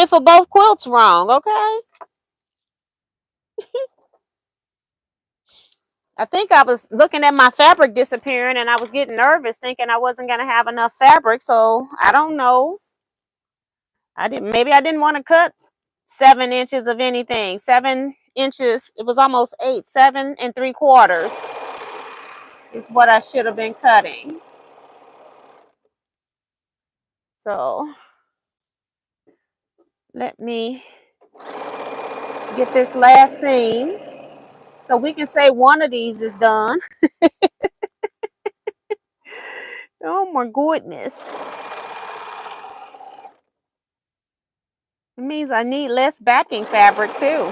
S1: for both quilts wrong, okay? I think I was looking at my fabric disappearing and I was getting nervous thinking I wasn't going to have enough fabric. So I don't know. Maybe I didn't want to cut 7 inches of anything. 7 inches. It was almost 8. 7 3/4 is what I should have been cutting. So let me get this last seam so we can say one of these is done. Oh my goodness. It means I need less backing fabric too.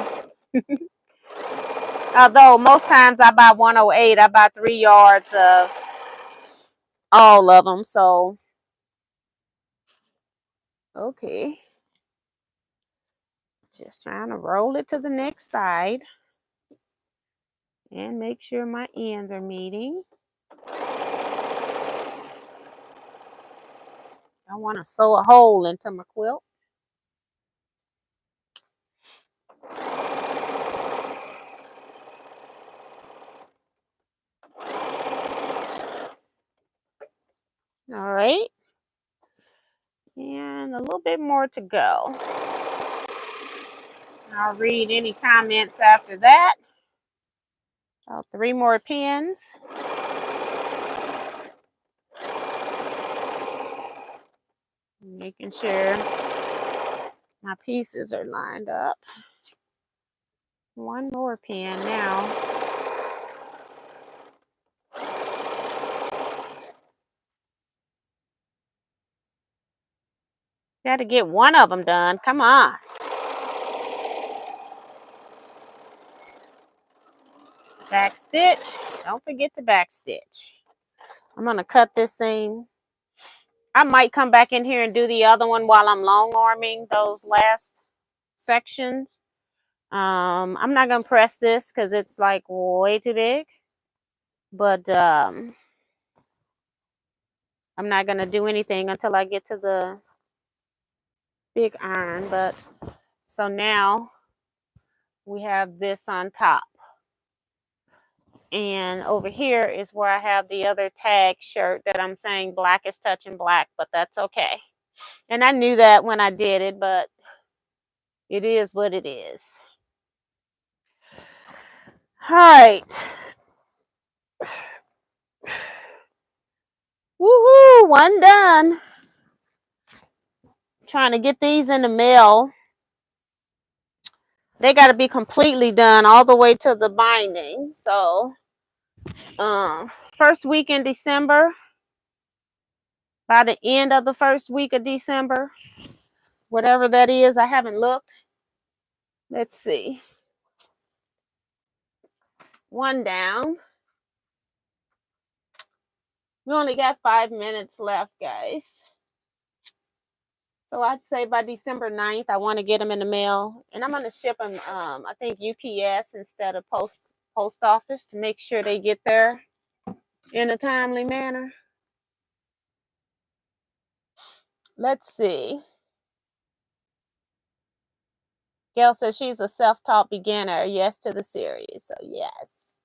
S1: Although most times I buy 108, I buy 3 yards of all of them. So, okay. Just trying to roll it to the next side and make sure my ends are meeting. I want to sew a hole into my quilt. All right. And a little bit more to go. I'll read any comments after that. Oh, 3 more pins. Making sure my pieces are lined up. 1 more pin now. Got to get one of them done. Come on. Back stitch. Don't forget to back stitch. I'm going to cut this seam. I might come back in here and do the other one while I'm long arming those last sections. I'm not going to press this because it's like way too big. But I'm not going to do anything until I get to the big iron. But so now we have this on top. And over here is where I have the other tag shirt that I'm saying black is touching black, but that's okay. And I knew that when I did it, but it is what it is. All right. Woohoo! One done. Trying to get these in the mail. They got to be completely done all the way to the binding. So, first week in December. By the end of the first week of December, whatever that is, I haven't looked. Let's see. One down. We only got 5 minutes left, guys. So I'd say by December 9th, I want to get them in the mail. And I'm going to ship them, I think, UPS instead of post office to make sure they get there in a timely manner. Let's see. Gail says she's a self-taught beginner. Yes to the series. So, yes.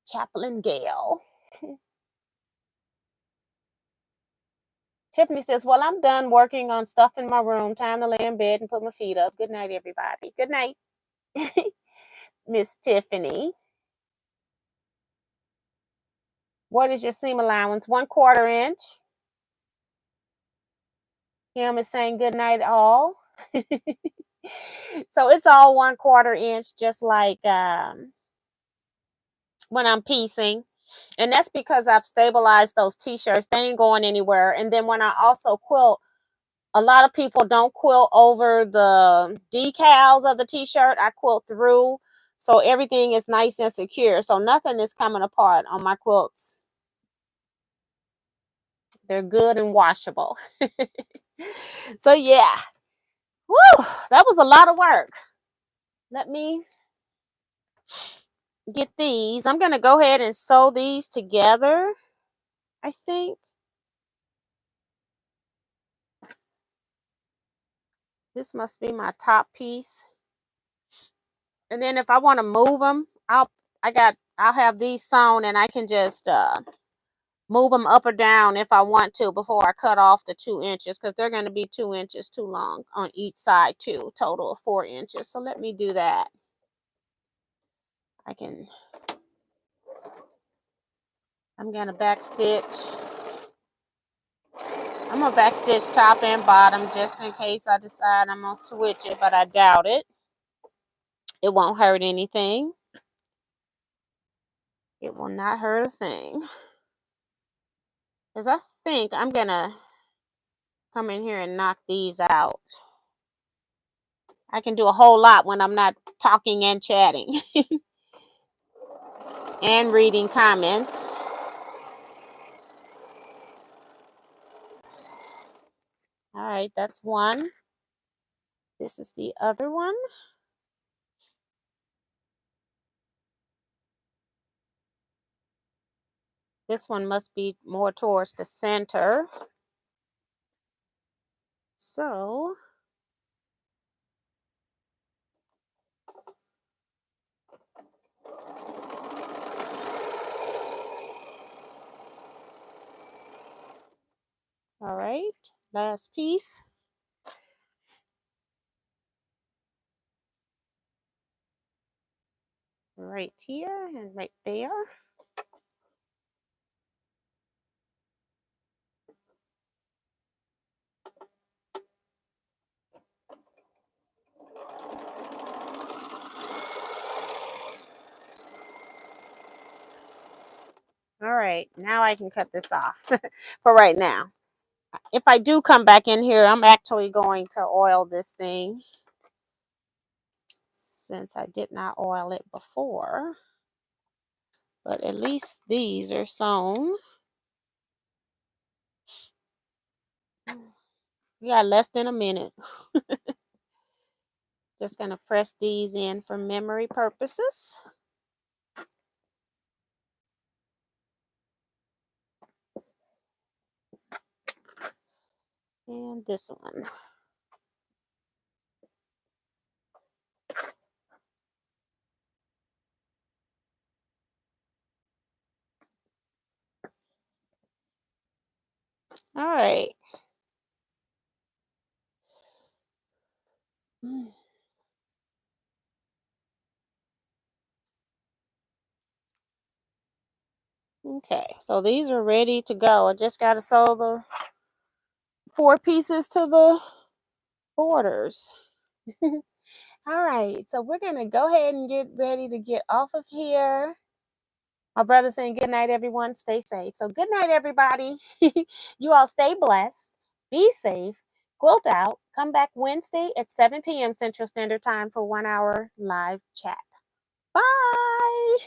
S1: Chaplain Gail. Tiffany says, well, I'm done working on stuff in my room. Time to lay in bed and put my feet up. Good night, everybody. Good night, Miss Tiffany. What is your seam allowance? 1/4 inch. Him is saying good night all. So it's all 1/4 inch, just like when I'm piecing. And that's because I've stabilized those t-shirts. They ain't going anywhere. And then when I also quilt, a lot of people don't quilt over the decals of the t-shirt. I quilt through, so everything is nice and secure. So nothing is coming apart on my quilts. They're good and washable. So yeah. Woo, that was a lot of work. Let me get these. I'm going to go ahead and sew these together, I think. This must be my top piece. And then if I want to move them, I got I'll have these sewn and I can just move them up or down if I want to before I cut off the 2 inches, because they're going to be 2 inches too long on each side too, total of 4 inches. So let me do that. I'm going to back stitch. I'm going to back stitch top and bottom just in case I decide I'm going to switch it, but I doubt it. It won't hurt anything. It will not hurt a thing. Because I think I'm going to come in here and knock these out. I can do a whole lot when I'm not talking and chatting and reading comments. All right, that's one. This is the other one. This one must be more towards the center. So all right, last piece. Right here and right there. All right, now I can cut this off for right now. If I do come back in here, I'm actually going to oil this thing since I did not oil it before. But at least these are sewn. We got less than a minute. Just going to press these in for memory purposes. And this one. All right. Okay, so these are ready to go. I just got to sew the 4 pieces to the borders. All right, so we're going to go ahead and get ready to get off of here. My brother saying good night, everyone. Stay safe. So good night, everybody. You all stay blessed. Be safe. Quilt out. Come back Wednesday at 7 p.m. Central Standard Time for 1 hour live chat. Bye.